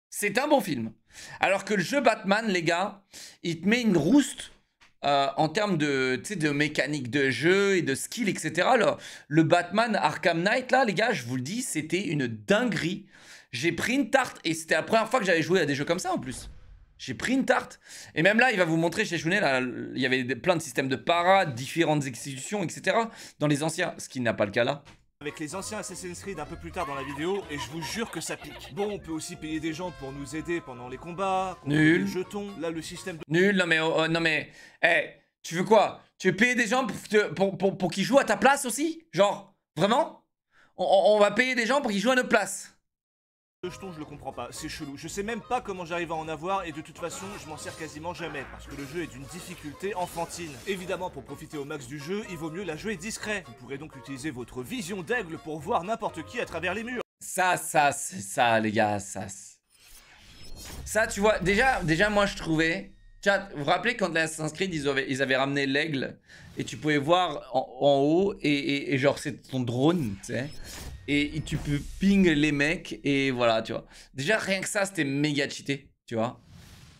C'est un bon film. Alors que le jeu Batman, les gars, il te met une rouste en termes de mécanique de jeu et de skill, etc. Le Batman Arkham Knight, là, les gars, je vous le dis, c'était une dinguerie. J'ai pris une tarte et c'était la première fois que j'avais joué à des jeux comme ça, en plus. J'ai pris une tarte. Et même là, il va vous montrer chez Shunet, là, il y avait plein de systèmes de parades, différentes exécutions, etc. dans les anciens, ce qui n'a pas le cas là. Avec les anciens Assassin's Creed un peu plus tard dans la vidéo, et je vous jure que ça pique. Bon, on peut aussi payer des gens pour nous aider pendant les combats, Nul. les jetons, là le système de... Nul, non mais, tu veux quoi? Tu veux payer des gens pour qu'ils jouent à ta place aussi? Genre, vraiment? On va payer des gens pour qu'ils jouent à notre place. Le jeton, je le comprends pas, c'est chelou. Je sais même pas comment j'arrive à en avoir et de toute façon, je m'en sers quasiment jamais parce que le jeu est d'une difficulté enfantine. Évidemment, pour profiter au max du jeu, il vaut mieux la jouer discret. Vous pourrez donc utiliser votre vision d'aigle pour voir n'importe qui à travers les murs. Ça, les gars, ça, tu vois, déjà, moi, je trouvais... Chat, vous vous rappelez quand l'Assassin's Creed, ils avaient ramené l'aigle et tu pouvais voir en haut et genre, c'est ton drone, tu sais. Et tu peux ping les mecs et voilà, tu vois. Déjà, rien que ça, c'était méga cheaté, tu vois.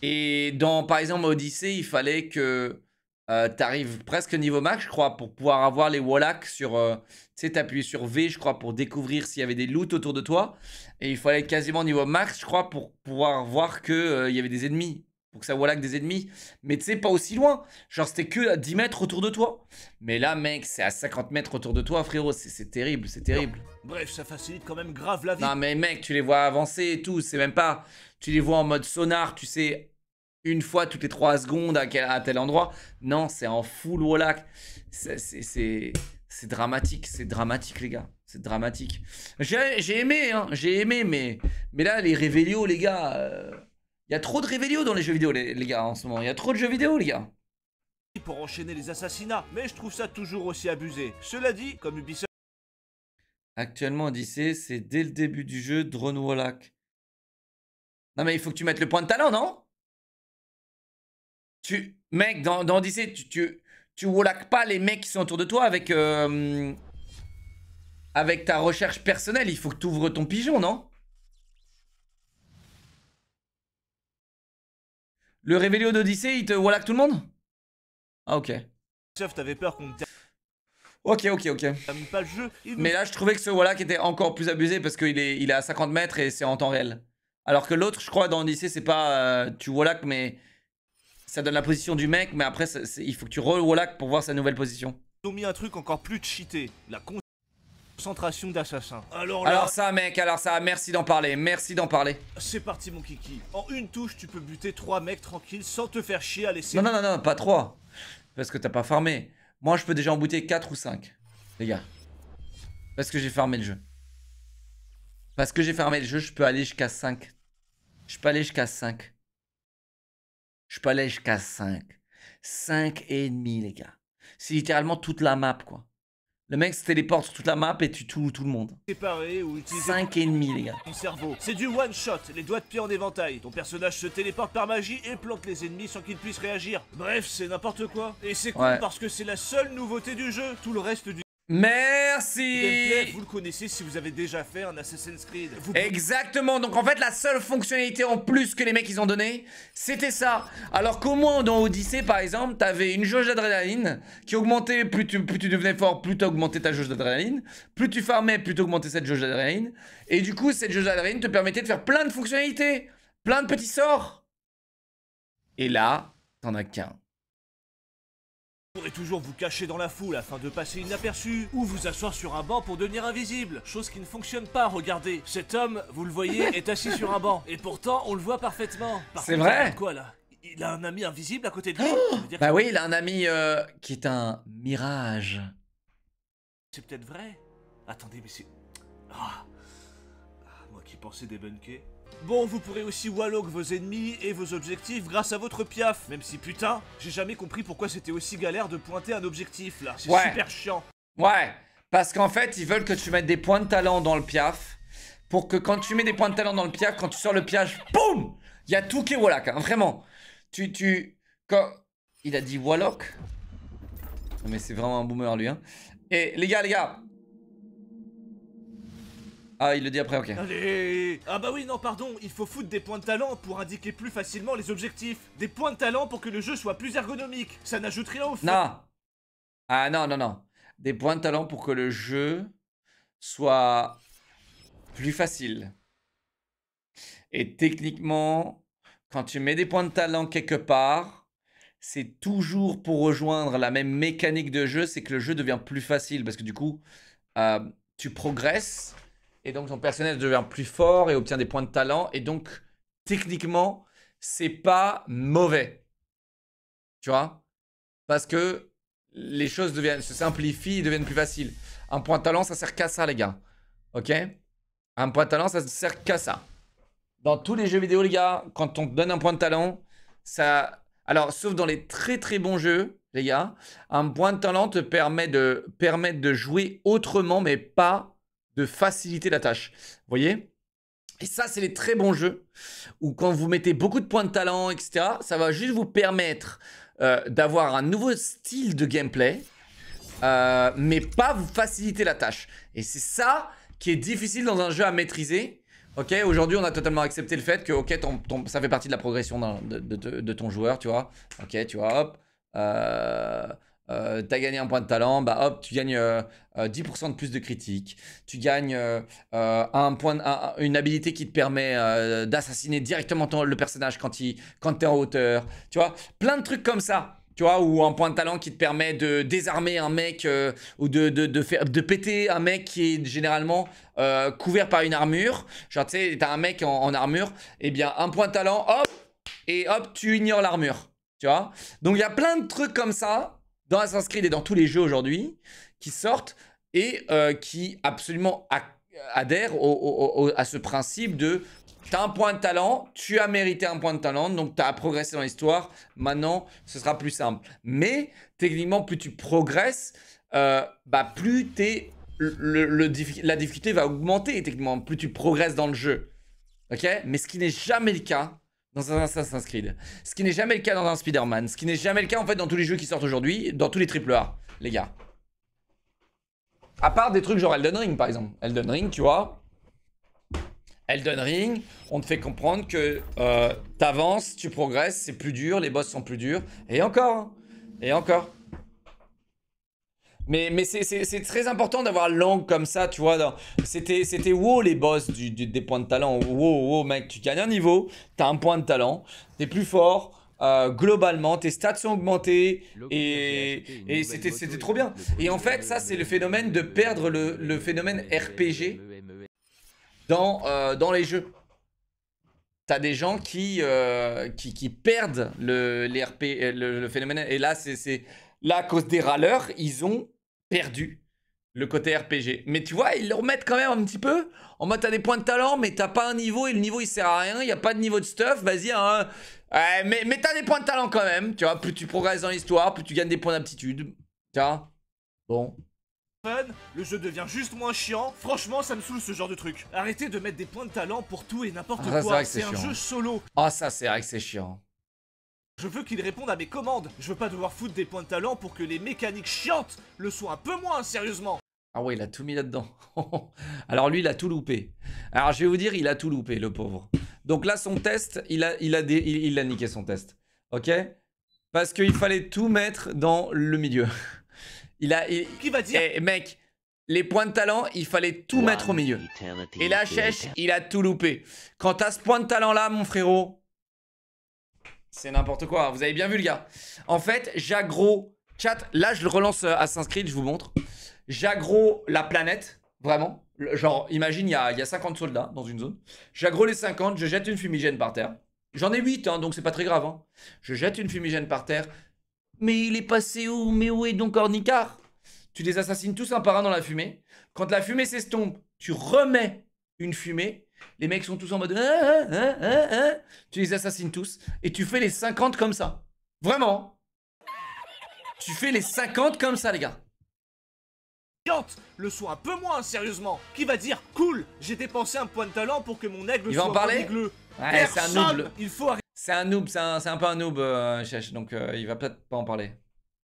Et dans, par exemple, Odyssey, il fallait que t'arrives presque niveau max, je crois, pour pouvoir avoir les Wallachs sur... tu sais, t'appuies sur V, je crois, pour découvrir s'il y avait des loots autour de toi. Et il fallait quasiment niveau max, je crois, pour pouvoir voir qu'il y avait des ennemis. Pour que ça Wallach des ennemis. Mais tu sais, pas aussi loin. Genre, c'était que à 10 mètres autour de toi. Mais là, mec, c'est à 50 mètres autour de toi, frérot. C'est terrible, c'est terrible. Bref, ça facilite quand même grave la vie. Non, mais mec, tu les vois avancer et tout. C'est même pas... Tu les vois en mode sonar, tu sais... Une fois toutes les 3 secondes à tel endroit. Non, c'est en full Wallach. C'est dramatique, les gars. C'est dramatique. J'ai aimé, hein. J'ai aimé, mais là, les Révélios, les gars... Il y a trop de Révélios dans les jeux vidéo, les gars, en ce moment. Il y a trop de jeux vidéo, les gars. Pour enchaîner les assassinats, mais je trouve ça toujours aussi abusé. Cela dit, comme Ubisoft... Actuellement, Odyssey, c'est dès le début du jeu, Drone Wallach. Non, mais il faut que tu mettes le point de talent, non? Mec, dans Odyssey, tu Wallach pas les mecs qui sont autour de toi avec ta recherche personnelle. Il faut que tu ouvres ton pigeon, non? Le Révélio d'Odyssey, il te Wallach tout le monde? Ah, ok. Ubisoft avait peur qu'on ne Ok. termine pas le jeu. Mais là, je trouvais que ce Wallach était encore plus abusé parce qu'il est à 50 mètres et c'est en temps réel. Alors que l'autre, je crois, dans Odyssey, c'est pas... tu Wallach, mais... Ça donne la position du mec, mais après, il faut que tu re-Wallach pour voir sa nouvelle position. Ils ont mis un truc encore plus cheaté. La concentration d'assassins. Alors ça, mec, merci d'en parler. Merci d'en parler. C'est parti, mon kiki. En une touche, tu peux buter 3 mecs tranquilles sans te faire chier à laisser... Non, pas 3. Parce que t'as pas farmé. Moi, je peux déjà en booter 4 ou 5. Les gars. Parce que j'ai farmé le jeu. Je peux aller jusqu'à 5. Je peux aller jusqu'à 5. 5 et demi, les gars. C'est littéralement toute la map, quoi. Le mec se téléporte sur toute la map et tue tout le monde. Séparé ou utiliser 5 et demi, les gars. ton cerveau. C'est du one shot, les doigts de pied en éventail. Ton personnage se téléporte par magie et plante les ennemis sans qu'ils puissent réagir. Bref, c'est n'importe quoi. Et c'est cool parce que c'est la seule nouveauté du jeu. Tout le reste du merci. gameplay, vous le connaissez si vous avez déjà fait un Assassin's Creed. Exactement, donc en fait la seule fonctionnalité en plus que les mecs ils ont donné, c'était ça. Alors qu'au moins dans Odyssey par exemple, t'avais une jauge d'adrénaline qui augmentait, plus tu devenais fort, plus t'augmentais ta jauge d'adrénaline, plus tu farmais, plus t'augmentais cette jauge d'adrénaline, et du coup cette jauge d'adrénaline te permettait de faire plein de fonctionnalités, plein de petits sorts. Et là, t'en as qu'un. Vous pourrez toujours vous cacher dans la foule afin de passer inaperçu, ou vous asseoir sur un banc pour devenir invisible, chose qui ne fonctionne pas, regardez. Cet homme, vous le voyez, est assis sur un banc, et pourtant on le voit parfaitement. C'est vrai. Quoi là? Il a un ami invisible à côté de lui. Bah oui, il a un ami qui est un mirage. C'est peut-être vrai. Attendez, mais c'est... moi qui pensais débunker. Bon, vous pourrez aussi Wallach vos ennemis et vos objectifs grâce à votre piaf. Même si putain, j'ai jamais compris pourquoi c'était aussi galère de pointer un objectif là. C'est super chiant. Ouais, parce qu'en fait, ils veulent que tu mettes des points de talent dans le piaf. Pour que quand tu mets des points de talent dans le piaf, quand tu sors le piaf, boum, il y a tout qui est Wallach, hein, vraiment. Quand... Il a dit Wallach. Mais c'est vraiment un boomer lui, hein. Et les gars. Ah, il le dit après, ok. Allez. Ah bah oui, non, pardon, il faut foutre des points de talent pour indiquer plus facilement les objectifs. Des points de talent pour que le jeu soit plus ergonomique. Ça n'ajoute rien au fond. Non. Ah non. Des points de talent pour que le jeu soit plus facile. Et techniquement, quand tu mets des points de talent quelque part, c'est toujours pour rejoindre la même mécanique de jeu, c'est que le jeu devient plus facile parce que du coup, tu progresses et donc ton personnage devient plus fort et obtient des points de talent et donc techniquement, c'est pas mauvais. Tu vois? Parce que les choses se simplifient et deviennent plus faciles. Un point de talent, ça sert qu'à ça, les gars. Ok? Un point de talent, ça sert qu'à ça. Dans tous les jeux vidéo, les gars, quand on te donne un point de talent, ça... Alors, sauf dans les très très bons jeux, les gars, un point de talent te permet de jouer autrement, mais pas de faciliter la tâche. Vous voyez? Et ça, c'est les très bons jeux, où quand vous mettez beaucoup de points de talent, etc., ça va juste vous permettre d'avoir un nouveau style de gameplay, mais pas vous faciliter la tâche. Et c'est ça qui est difficile dans un jeu à maîtriser. Ok, aujourd'hui on a totalement accepté le fait que ok, ça fait partie de la progression de ton joueur, tu vois. Ok, tu vois, hop, t'as gagné un point de talent, bah hop, tu gagnes 10% de plus de critiques. Tu gagnes une habilité qui te permet d'assassiner directement le personnage quand t'es en hauteur. Tu vois, plein de trucs comme ça. Tu vois, ou un point de talent qui te permet de désarmer un mec ou de péter un mec qui est généralement couvert par une armure. Genre, tu sais, t'as un mec en armure, et bien un point de talent, hop, et hop, tu ignores l'armure. Tu vois? Donc, il y a plein de trucs comme ça dans Assassin's Creed et dans tous les jeux aujourd'hui qui sortent et qui absolument adhèrent à ce principe de... T'as un point de talent, tu as mérité un point de talent, donc tu as progressé dans l'histoire. Maintenant, ce sera plus simple. Mais techniquement, plus tu progresses, plus la difficulté va augmenter. Techniquement, plus tu progresses dans le jeu. Ok? Mais ce qui n'est jamais le cas dans un Assassin's Creed. Ce qui n'est jamais le cas dans un Spider-Man. Ce qui n'est jamais le cas en fait dans tous les jeux qui sortent aujourd'hui, dans tous les AAA, les gars. À part des trucs genre Elden Ring, par exemple. Elden Ring, tu vois. Elden Ring, on te fait comprendre que t'avances, tu progresses, c'est plus dur, les boss sont plus durs. Et encore, hein, et encore. Mais c'est très important d'avoir l'angle comme ça, tu vois. C'était wow les boss des points de talent. Wow, mec, tu gagnes un niveau, t'as un point de talent, t'es plus fort. Globalement, tes stats sont augmentés et c'était trop bien. Et en fait, ça, c'est le phénomène de perdre le phénomène RPG. Dans les jeux. T'as des gens qui perdent le phénomène. Et là, là, à cause des râleurs, ils ont perdu le côté RPG. Mais tu vois, ils le remettent quand même un petit peu. En mode, t'as des points de talent, mais t'as pas un niveau et le niveau il sert à rien. Il n'y a pas de niveau de stuff. Vas-y, hein. Mais t'as des points de talent quand même. Tu vois, plus tu progresses dans l'histoire, plus tu gagnes des points d'aptitude. Tu vois. Bon. Le jeu devient juste moins chiant. Franchement, ça me saoule ce genre de truc. Arrêtez de mettre des points de talent pour tout et n'importe quoi. C'est un jeu solo. Ah, ça, c'est vrai que c'est chiant. Je veux qu'il réponde à mes commandes. Je veux pas devoir foutre des points de talent pour que les mécaniques chiantes le soient un peu moins, sérieusement. Ah ouais, il a tout mis là-dedans. Alors lui, il a tout loupé. Alors je vais vous dire, il a tout loupé, le pauvre. Donc là, son test, il a niqué son test. Ok? Parce qu'il fallait tout mettre dans le milieu. Qui va dire? Mec, les points de talent, il fallait tout mettre au milieu. Et la chèche, il a tout loupé. Quand t'as ce point de talent là, mon frérot, c'est n'importe quoi. Vous avez bien vu le gars. En fait, j'aggro. Chat, là je le relance à Assassin's Creed, je vous montre. J'aggro la planète, vraiment. Genre, imagine, il y a 50 soldats dans une zone. J'aggro les 50, je jette une fumigène par terre. J'en ai 8, hein, donc c'est pas très grave. Hein. Je jette une fumigène par terre. Mais il est passé où? Mais où est donc Ornicar? Tu les assassines tous un par un dans la fumée. Quand la fumée s'estompe, tu remets une fumée. Les mecs sont tous en mode... Tu les assassines tous. Et tu fais les 50 comme ça. Vraiment. Tu fais les 50 comme ça, les gars. Le soit un peu moins, sérieusement. Qui va dire, cool, j'ai dépensé un point de talent pour que mon aigle soit moins aigleux. Ouais, c'est un noob. Il faut arrêter. C'est un noob, c'est un peu un noob, Chèche, donc il va peut-être pas en parler.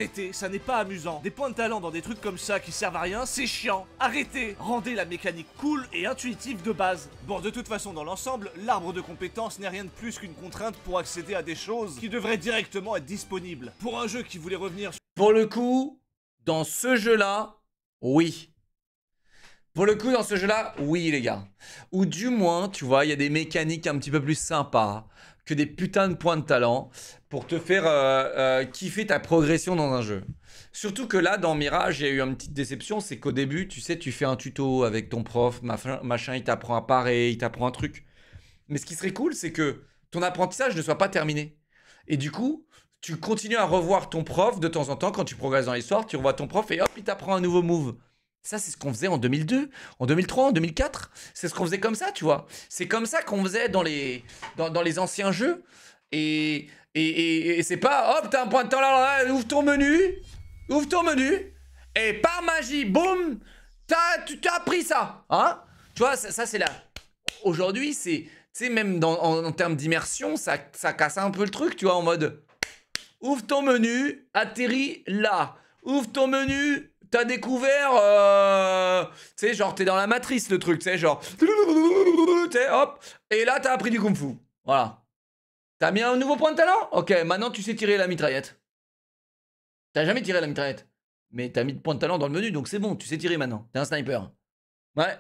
Arrêtez, ça n'est pas amusant. Des points de talent dans des trucs comme ça qui servent à rien, c'est chiant. Arrêtez. Rendez la mécanique cool et intuitive de base. Bon, de toute façon, dans l'ensemble, l'arbre de compétences n'est rien de plus qu'une contrainte pour accéder à des choses qui devraient directement être disponibles. Pour un jeu qui voulait revenir sur... Pour le coup, dans ce jeu-là, oui. Pour le coup, dans ce jeu-là, oui, les gars. Ou du moins, tu vois, il y a des mécaniques un petit peu plus sympas que des putains de points de talent pour te faire kiffer ta progression dans un jeu. Surtout que là, dans Mirage, il y a eu une petite déception, c'est qu'au début, tu sais, tu fais un tuto avec ton prof, machin, il t'apprend à parer, il t'apprend un truc. Mais ce qui serait cool, c'est que ton apprentissage ne soit pas terminé. Et du coup, tu continues à revoir ton prof de temps en temps quand tu progresses dans l'histoire, tu revois ton prof et hop, il t'apprend un nouveau move. Ça, c'est ce qu'on faisait en 2002, en 2003, en 2004. C'est ce qu'on faisait comme ça, tu vois. C'est comme ça qu'on faisait dans les anciens jeux. Et c'est pas, hop, t'as un point de temps là, ouvre ton menu, et par magie, boum, tu t'as appris ça. Hein? Tu vois, ça c'est là. Aujourd'hui, c'est, tu sais, même en termes d'immersion, ça casse un peu le truc, tu vois, en mode, ouvre ton menu, atterris là. Ouvre ton menu, t'as découvert, tu sais, genre, t'es dans la matrice, le truc, tu sais, genre, tu sais, hop, et là, t'as appris du kung-fu. Voilà. T'as mis un nouveau point de talent? Ok, maintenant, tu sais tirer la mitraillette. T'as jamais tiré la mitraillette. Mais t'as mis de point de talent dans le menu, donc c'est bon, tu sais tirer maintenant. T'es un sniper. Ouais.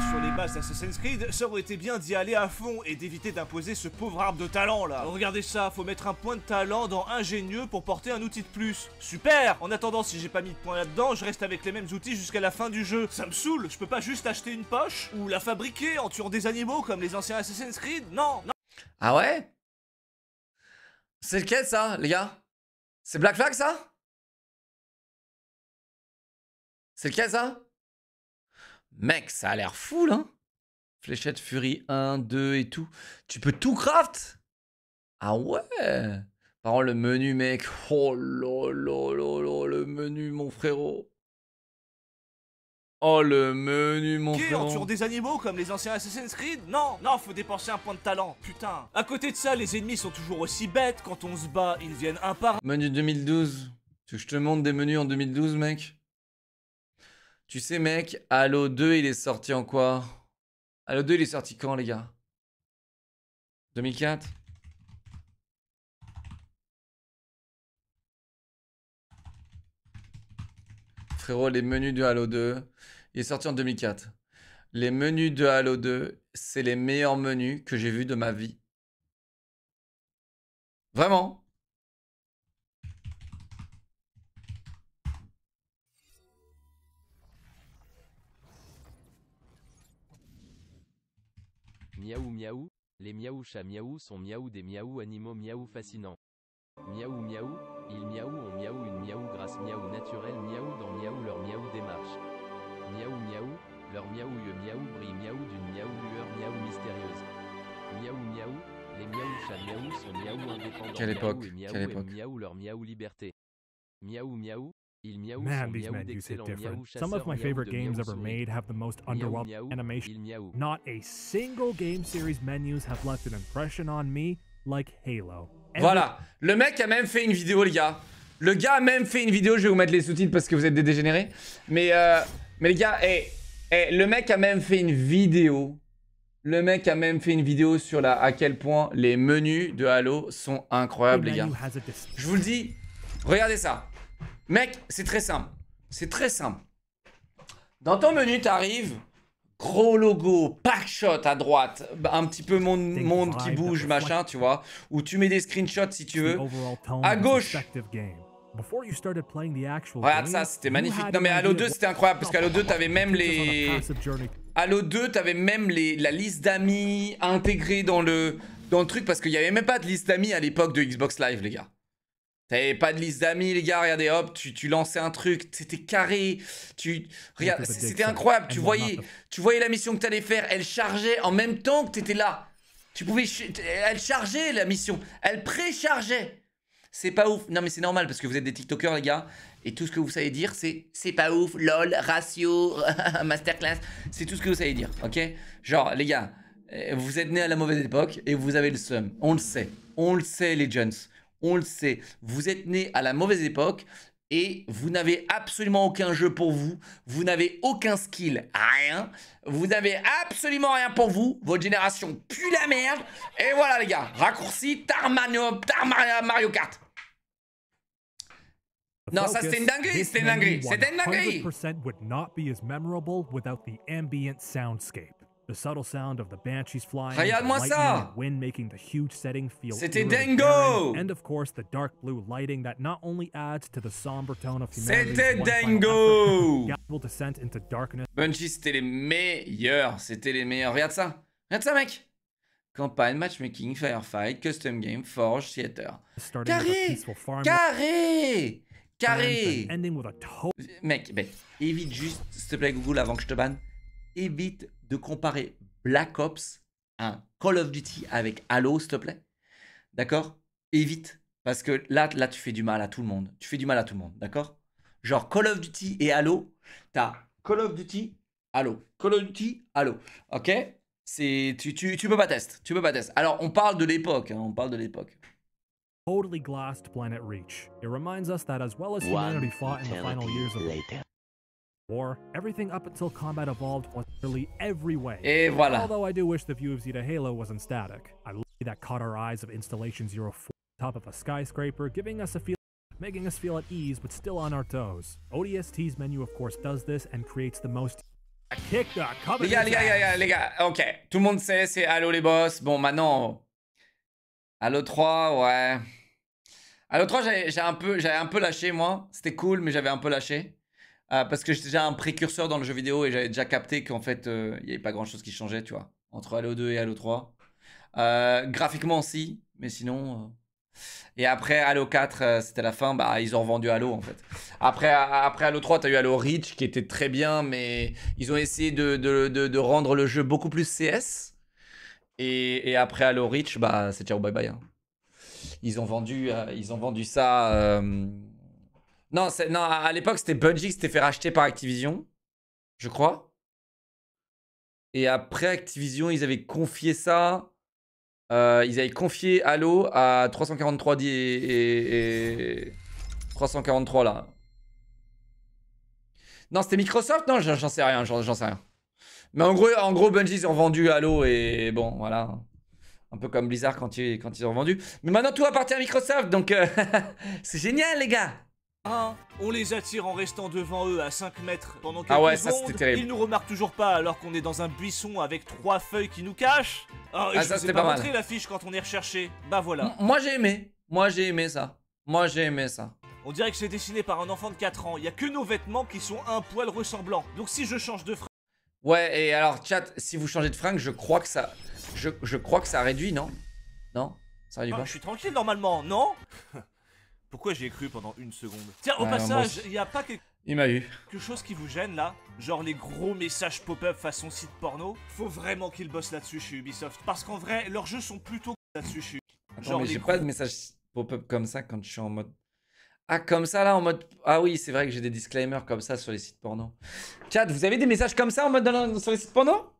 Sur les bases d'Assassin's Creed, ça aurait été bien d'y aller à fond et d'éviter d'imposer ce pauvre arbre de talent là. Regardez ça, faut mettre un point de talent dans ingénieux pour porter un outil de plus. Super! En attendant, si j'ai pas mis de point là-dedans, je reste avec les mêmes outils jusqu'à la fin du jeu. Ça me saoule, je peux pas juste acheter une poche ou la fabriquer en tuant des animaux comme les anciens Assassin's Creed. Non, non. Ah ouais? C'est lequel ça, les gars? C'est Black Flag ça? C'est lequel ça? Mec, ça a l'air fou, hein? Fléchette Fury 1, 2 et tout. Tu peux tout craft? Ah ouais? Par contre, le menu, mec. Oh là, le menu, mon frérot. Oh, le menu, mon frérot. En tuant des animaux comme les anciens Assassin's Creed? Non, non, faut dépenser un point de talent, putain. À côté de ça, les ennemis sont toujours aussi bêtes. Quand on se bat, ils viennent un par un. Menu 2012. Tu veux que je te montre des menus en 2012, mec? Tu sais, mec, Halo 2, il est sorti en quoi? Halo 2, il est sorti quand, les gars? 2004? Frérot, les menus de Halo 2, il est sorti en 2004. Les menus de Halo 2, c'est les meilleurs menus que j'ai vus de ma vie. Vraiment. Miaou miaou, les miaou chats miaou sont miaou des miaou animaux miaou fascinants. Miaou miaou, ils miaou ont miaou une miaou grâce miaou naturel miaou dans miaou leur miaou démarche. Miaou miaou, leur miaou miaou brille miaou d'une miaou lueur miaou mystérieuse. Miaou miaou, les miaou chats miaou sont miaou indépendants. Quelle époque, quelle époque. Miaou leur miaou liberté. Miaou miaou. Man, these menus hit different. Some of my favorite games ever made have the most underwhelming animation. Not a single game series menus have left an impression on me like Halo. Voilà, le mec a même fait une vidéo, les gars. Le gars a même fait une vidéo, je vais vous mettre les sous-titres parce que vous êtes des dégénérés. Mais les gars, le mec a même fait une vidéo. Le mec a même fait une vidéo sur à quel point les menus de Halo sont incroyables, les gars. Je vous le dis, regardez ça. Mec, c'est très simple. C'est très simple. Dans ton menu, t'arrives, gros logo, pack shot à droite, un petit peu monde qui bouge, machin, tu vois. Ou tu mets des screenshots si tu veux. À gauche. Regarde ça, c'était magnifique. Non mais Halo 2, c'était incroyable parce qu'Halo 2, t'avais même les... Halo 2, t'avais même la liste d'amis intégrée dans le truc parce qu'il n'y avait même pas de liste d'amis à l'époque de Xbox Live, les gars. T'avais pas de liste d'amis, les gars, regardez, hop, tu lançais un truc, c'était carré, regarde, c'était incroyable, tu voyais la mission que t'allais faire, elle chargeait en même temps que t'étais là. Elle chargeait la mission, elle préchargeait. C'est pas ouf, non mais c'est normal parce que vous êtes des TikTokers, les gars, et tout ce que vous savez dire, c'est pas ouf, lol, ratio, masterclass, c'est tout ce que vous savez dire, ok? Genre, les gars, vous êtes nés à la mauvaise époque et vous avez le seum, on le sait, les jeunes. On le sait, vous êtes nés à la mauvaise époque et vous n'avez absolument aucun jeu pour vous, vous n'avez aucun skill, rien, vous n'avez absolument rien pour vous, votre génération pue la merde, et voilà les gars, raccourci, Mario Kart. Non, ça c'était une dinguerie, c'était une dinguerie, c'était une dinguerie. 100% would not be as memorable without the ambient soundscape. The subtle sound of the banshees flying, Regarde-moi ça. wind making the huge setting feel C'était eerily dingo. barren, and of course the dark blue lighting that not only adds to the somber tone of humanity's C'était one final dingo. effort, gradual descent into darkness. Bungie, c'était les meilleurs, c'était les meilleurs. Regarde ça, mec. Campagne, matchmaking, firefight, custom game, forge, theater. Carré, carré, carré. Mec, évite juste, s'il te plaît Google, avant que je te banne, évite de comparer Black Ops à un Call of Duty avec Halo, s'il te plaît. D'accord? Évite. Parce que là, tu fais du mal à tout le monde. Tu fais du mal à tout le monde, d'accord? Genre Call of Duty et Halo, t'as Call of Duty, Halo. Call of Duty, Halo. Ok? Tu peux pas tester. Tu peux pas tester. Alors, on parle de l'époque. Hein, on parle de l'époque. Totally glassed planet Reach. It reminds us that as well as humanity fought in the final years of the war, everything up until combat evolved was nearly every way. Et voilà. Although I do wish the view of Zeta Halo wasn't static. I love that caught our eyes of Installation 04 on top of a skyscraper, giving us a feel, making us feel at ease, but still on our toes. ODST's menu, of course, does this and creates the most. Les gars, ok. Tout le monde sait, c'est Halo les boss. Bon, maintenant, Halo 3, ouais. Halo 3, j'avais un peu lâché, moi. C'était cool, mais j'avais un peu lâché. Parce que j'étais déjà un précurseur dans le jeu vidéo et j'avais déjà capté qu'en fait, il n'y avait pas grand-chose qui changeait, tu vois. Entre Halo 2 et Halo 3. Graphiquement aussi, mais sinon... Et après Halo 4, c'était la fin, bah ils ont revendu Halo en fait. Après Halo 3, t'as eu Halo Reach qui était très bien, mais ils ont essayé de rendre le jeu beaucoup plus CS. Et après Halo Reach, bah c'est ciao bye bye. Hein. Ils ont vendu ça. Non, à l'époque c'était Bungie qui s'était fait racheter par Activision, je crois. Et après Activision, ils avaient confié ça. Ils avaient confié Halo à 343 et 343 là. Non, c'était Microsoft? Non, j'en sais rien, j'en sais rien. Mais en gros, Bungie, ils ont vendu Halo et bon, voilà. Un peu comme Blizzard quand ils ont vendu. Mais maintenant, tout appartient à Microsoft, donc c'est génial, les gars. On les attire en restant devant eux à 5 mètres pendant quelques secondes. Ils nous remarquent toujours pas alors qu'on est dans un buisson avec 3 feuilles qui nous cachent. Et je vous ai pas montré l'affiche quand on est recherché. Bah voilà. Moi j'ai aimé ça. On dirait que c'est dessiné par un enfant de 4 ans. Il y a que nos vêtements qui sont un poil ressemblants. Donc si je change de fringue... Ouais, et alors chat, si vous changez de fringue, je crois que ça... Je crois que ça réduit, non? Non? Ça réduit pas? Je suis tranquille normalement, non? Pourquoi j'y ai cru pendant une seconde? Tiens, au passage, il y a pas quelque... Il m'a eu. Quelque chose qui vous gêne là? Genre les gros messages pop-up façon site porno? Faut vraiment qu'ils bossent là-dessus chez Ubisoft. Parce qu'en vrai, leurs jeux sont plutôt là-dessus. Attends, mais j'ai pas de messages pop-up comme ça quand je suis en mode... Ah, comme ça là, en mode... Ah oui, c'est vrai que j'ai des disclaimers comme ça sur les sites porno. Chat, vous avez des messages comme ça en mode sur les sites porno?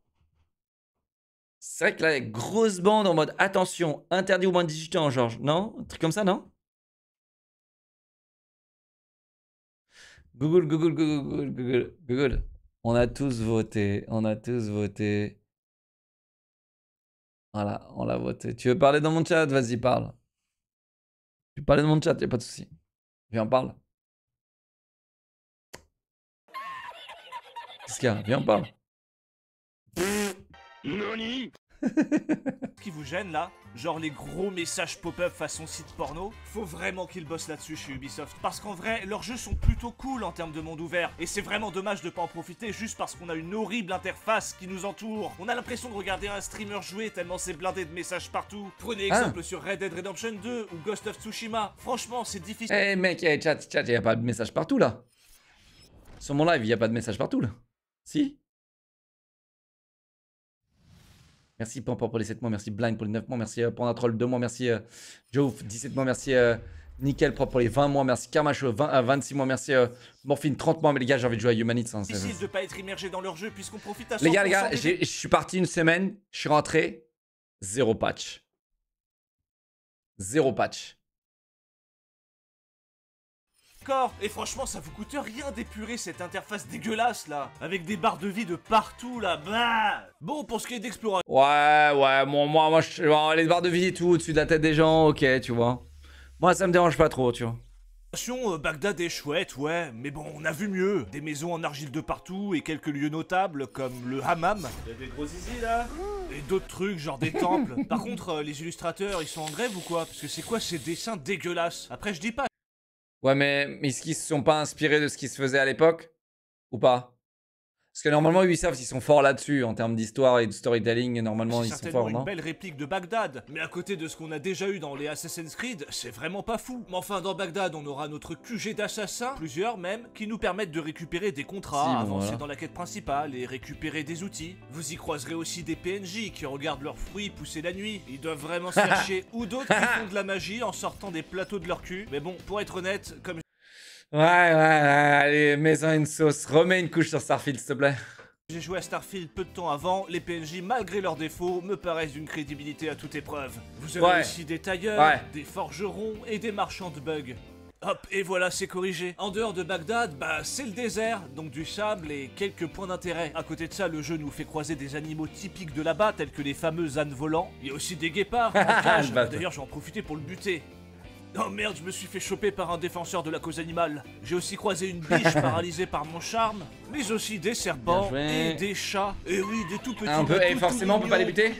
C'est vrai que là, grosse bande en mode attention, interdit au moins de 18 ans, Georges. Non? Un truc comme ça, non? Google. On a tous voté. Voilà, on l'a voté. Tu veux parler dans mon chat? Vas-y, parle. Tu veux parler dans mon chat, y'a pas de souci. Viens, parle. Qu'est-ce qu'il y a? Viens, parle. Nani? Ce qui vous gêne là, genre les gros messages pop-up façon site porno, faut vraiment qu'ils bossent là-dessus chez Ubisoft. Parce qu'en vrai, leurs jeux sont plutôt cool en termes de monde ouvert. Et c'est vraiment dommage de pas en profiter juste parce qu'on a une horrible interface qui nous entoure. On a l'impression de regarder un streamer jouer tellement c'est blindé de messages partout. Prenez exemple sur Red Dead Redemption 2 ou Ghost of Tsushima. Franchement, c'est difficile. Eh mec, chat, y'a pas de message partout là. Sur mon live, y'a pas de message partout là. Si? Merci Pampor pour les 7 mois, merci Blind pour les 9 mois, merci Pandatroll 2 mois, merci Joe 17 mois, merci Nickel Propre pour les 20 mois, merci Karmacho 26 mois, merci Morphine 30 mois, mais les gars j'ai envie de jouer à Humanity. Hein, difficile de pas être immergé dans leur jeu puisqu'on profite à 100%. Les gars, je suis parti une semaine, je suis rentré, 0 patch. 0 patch. Et franchement ça vous coûte rien d'épurer cette interface dégueulasse là, avec des barres de vie de partout là, bah. Bon, pour ce qui est d'exploration... Ouais, moi les barres de vie et tout au-dessus de la tête des gens, ok, tu vois. Moi ça me dérange pas trop, tu vois. Bagdad est chouette, ouais, mais bon, on a vu mieux. Des maisons en argile de partout et quelques lieux notables comme le hammam. Il y a des gros zizi là. Et d'autres trucs, genre des temples. Par contre, les illustrateurs, ils sont en grève ou quoi? Parce que c'est quoi ces dessins dégueulasses? Après, je dis pas. Ouais, mais est-ce qu'ils se sont pas inspirés de ce qui se faisait à l'époque? Ou pas? Parce que normalement, Ubisoft, ils sont forts là-dessus, en termes d'histoire et de storytelling, normalement, ils sont certainement forts, non? une belle réplique de Bagdad, mais à côté de ce qu'on a déjà eu dans les Assassin's Creed, c'est vraiment pas fou. Mais enfin, dans Bagdad, on aura notre QG d'assassins, plusieurs même, qui nous permettent de récupérer des contrats, Si, bon, avancer voilà. dans la quête principale et récupérer des outils. Vous y croiserez aussi des PNJ qui regardent leurs fruits pousser la nuit. Ils doivent vraiment se faire chier, ou d'autres qui font de la magie en sortant des plateaux de leur cul. Mais bon, pour être honnête, comme Ouais, allez, mets-en une sauce. Remets une couche sur Starfield, s'il te plaît. j'ai joué à Starfield peu de temps avant, les PNJ, malgré leurs défauts, me paraissent d'une crédibilité à toute épreuve. Vous avez aussi des tailleurs, des forgerons et des marchands de bugs. Hop, et voilà, c'est corrigé. En dehors de Bagdad, bah c'est le désert, donc du sable et quelques points d'intérêt. À côté de ça, le jeu nous fait croiser des animaux typiques de là-bas, tels que les fameux ânes volants. Il y a aussi des guépards en cage, d'ailleurs j'en profité pour le buter. Oh merde, je me suis fait choper par un défenseur de la cause animale. J'ai aussi croisé une biche paralysée par mon charme, mais aussi des serpents et des chats. Et oui, des tout petits. Un peu, et forcément, on peut pas les buter?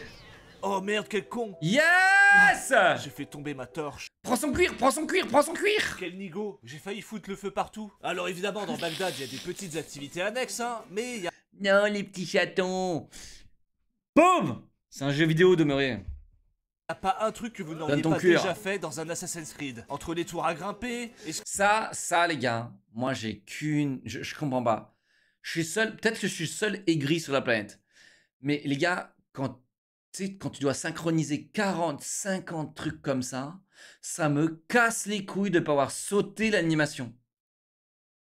Oh merde, quel con. Yes! J'ai fait tomber ma torche. Prends son cuir, prends son cuir, prends son cuir! Quel nigo, j'ai failli foutre le feu partout. Alors évidemment, dans Bagdad, il y a des petites activités annexes, hein, mais il y a... Non, les petits chatons. Boum! C'est un jeu vidéo demeuré. pas un truc que vous n'auriez pas déjà fait dans un Assassin's Creed. Entre les tours à grimper et... Ça, les gars, moi j'ai qu'une... Je comprends pas. Je suis seul, peut-être que je suis seul aigri sur la planète. Mais les gars, quand tu dois synchroniser 40, 50 trucs comme ça me casse les couilles de ne pas avoir sauté l'animation.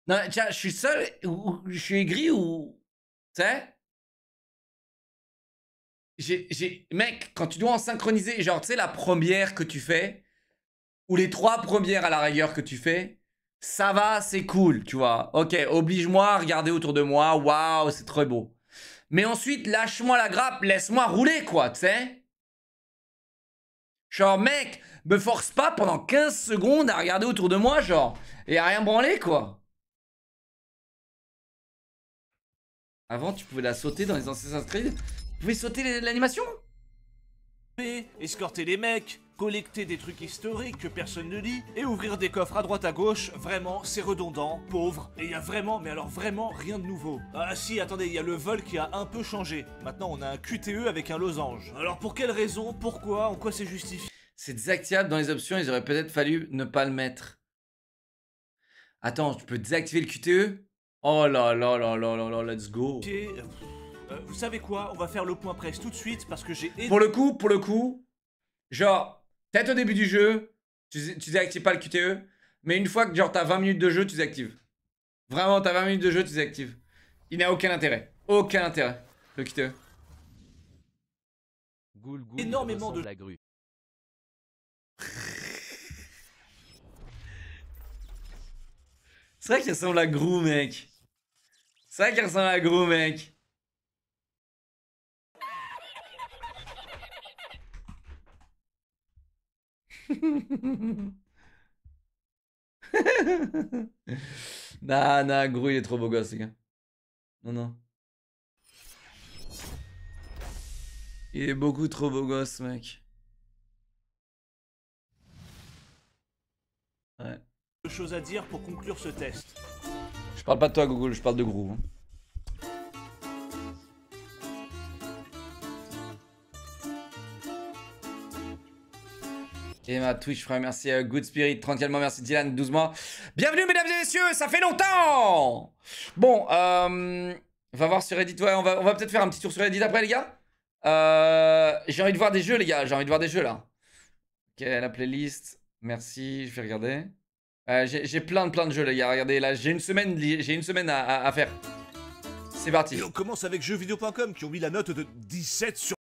Non, tiens, je suis seul, ou je suis aigri, ou... Tu sais, mec, quand tu dois en synchroniser, genre, tu sais, la première que tu fais, ou les 3 premières à la rigueur que tu fais, ça va, c'est cool, tu vois. Ok, oblige-moi à regarder autour de moi, waouh, c'est très beau. Mais ensuite, lâche-moi la grappe, laisse-moi rouler, quoi, tu sais. Genre, mec, me force pas pendant 15 secondes à regarder autour de moi, genre, et à rien branler, quoi. Avant, tu pouvais la sauter dans les Assassin's Creed. Tu pouvais sauter l'animation. Escorter les mecs, collecter des trucs historiques que personne ne lit, et ouvrir des coffres à droite à gauche, vraiment, c'est redondant, pauvre, et il y a vraiment, mais alors vraiment, rien de nouveau. Ah si, attendez, il y a le vol qui a un peu changé. Maintenant, on a un QTE avec un losange. Alors pour quelle raison, pourquoi, en quoi c'est justifié? C'est désactivable dans les options, ils auraient peut-être fallu ne pas le mettre. Attends, tu peux désactiver le QTE? Oh là là là là là là, let's go. Vous savez quoi? On va faire le point presse tout de suite parce que j'ai... Pour le coup, genre, peut-être au début du jeu, tu désactives pas le QTE, mais une fois que genre t'as 20 minutes de jeu, tu désactives. Vraiment, t'as 20 minutes de jeu, tu désactives. Il n'a aucun intérêt. Aucun intérêt, le QTE. Énormément de... la grue. C'est vrai qu'il ressemble à Grou, mec. C'est vrai qu'il ressemble à Grou, mec. Nah, Grou, il est trop beau gosse, les gars. Non. Il est beaucoup trop beau gosse, mec. Ouais. Chose à dire pour conclure ce test. Je parle pas de toi, Google, je parle de Grou. Et ma Twitch frère, merci à Good Spirit, tranquillement, merci Dylan, 12 mois. Bienvenue mesdames et messieurs, ça fait longtemps. Bon, on va voir sur Reddit, ouais, on va peut-être faire un petit tour sur Reddit après les gars. J'ai envie de voir des jeux les gars, j'ai envie de voir des jeux là. Ok, la playlist, merci, je vais regarder. J'ai plein de jeux les gars, regardez là, j'ai une semaine à faire. C'est parti. Et on commence avec jeuxvideo.com qui ont mis la note de 17 sur...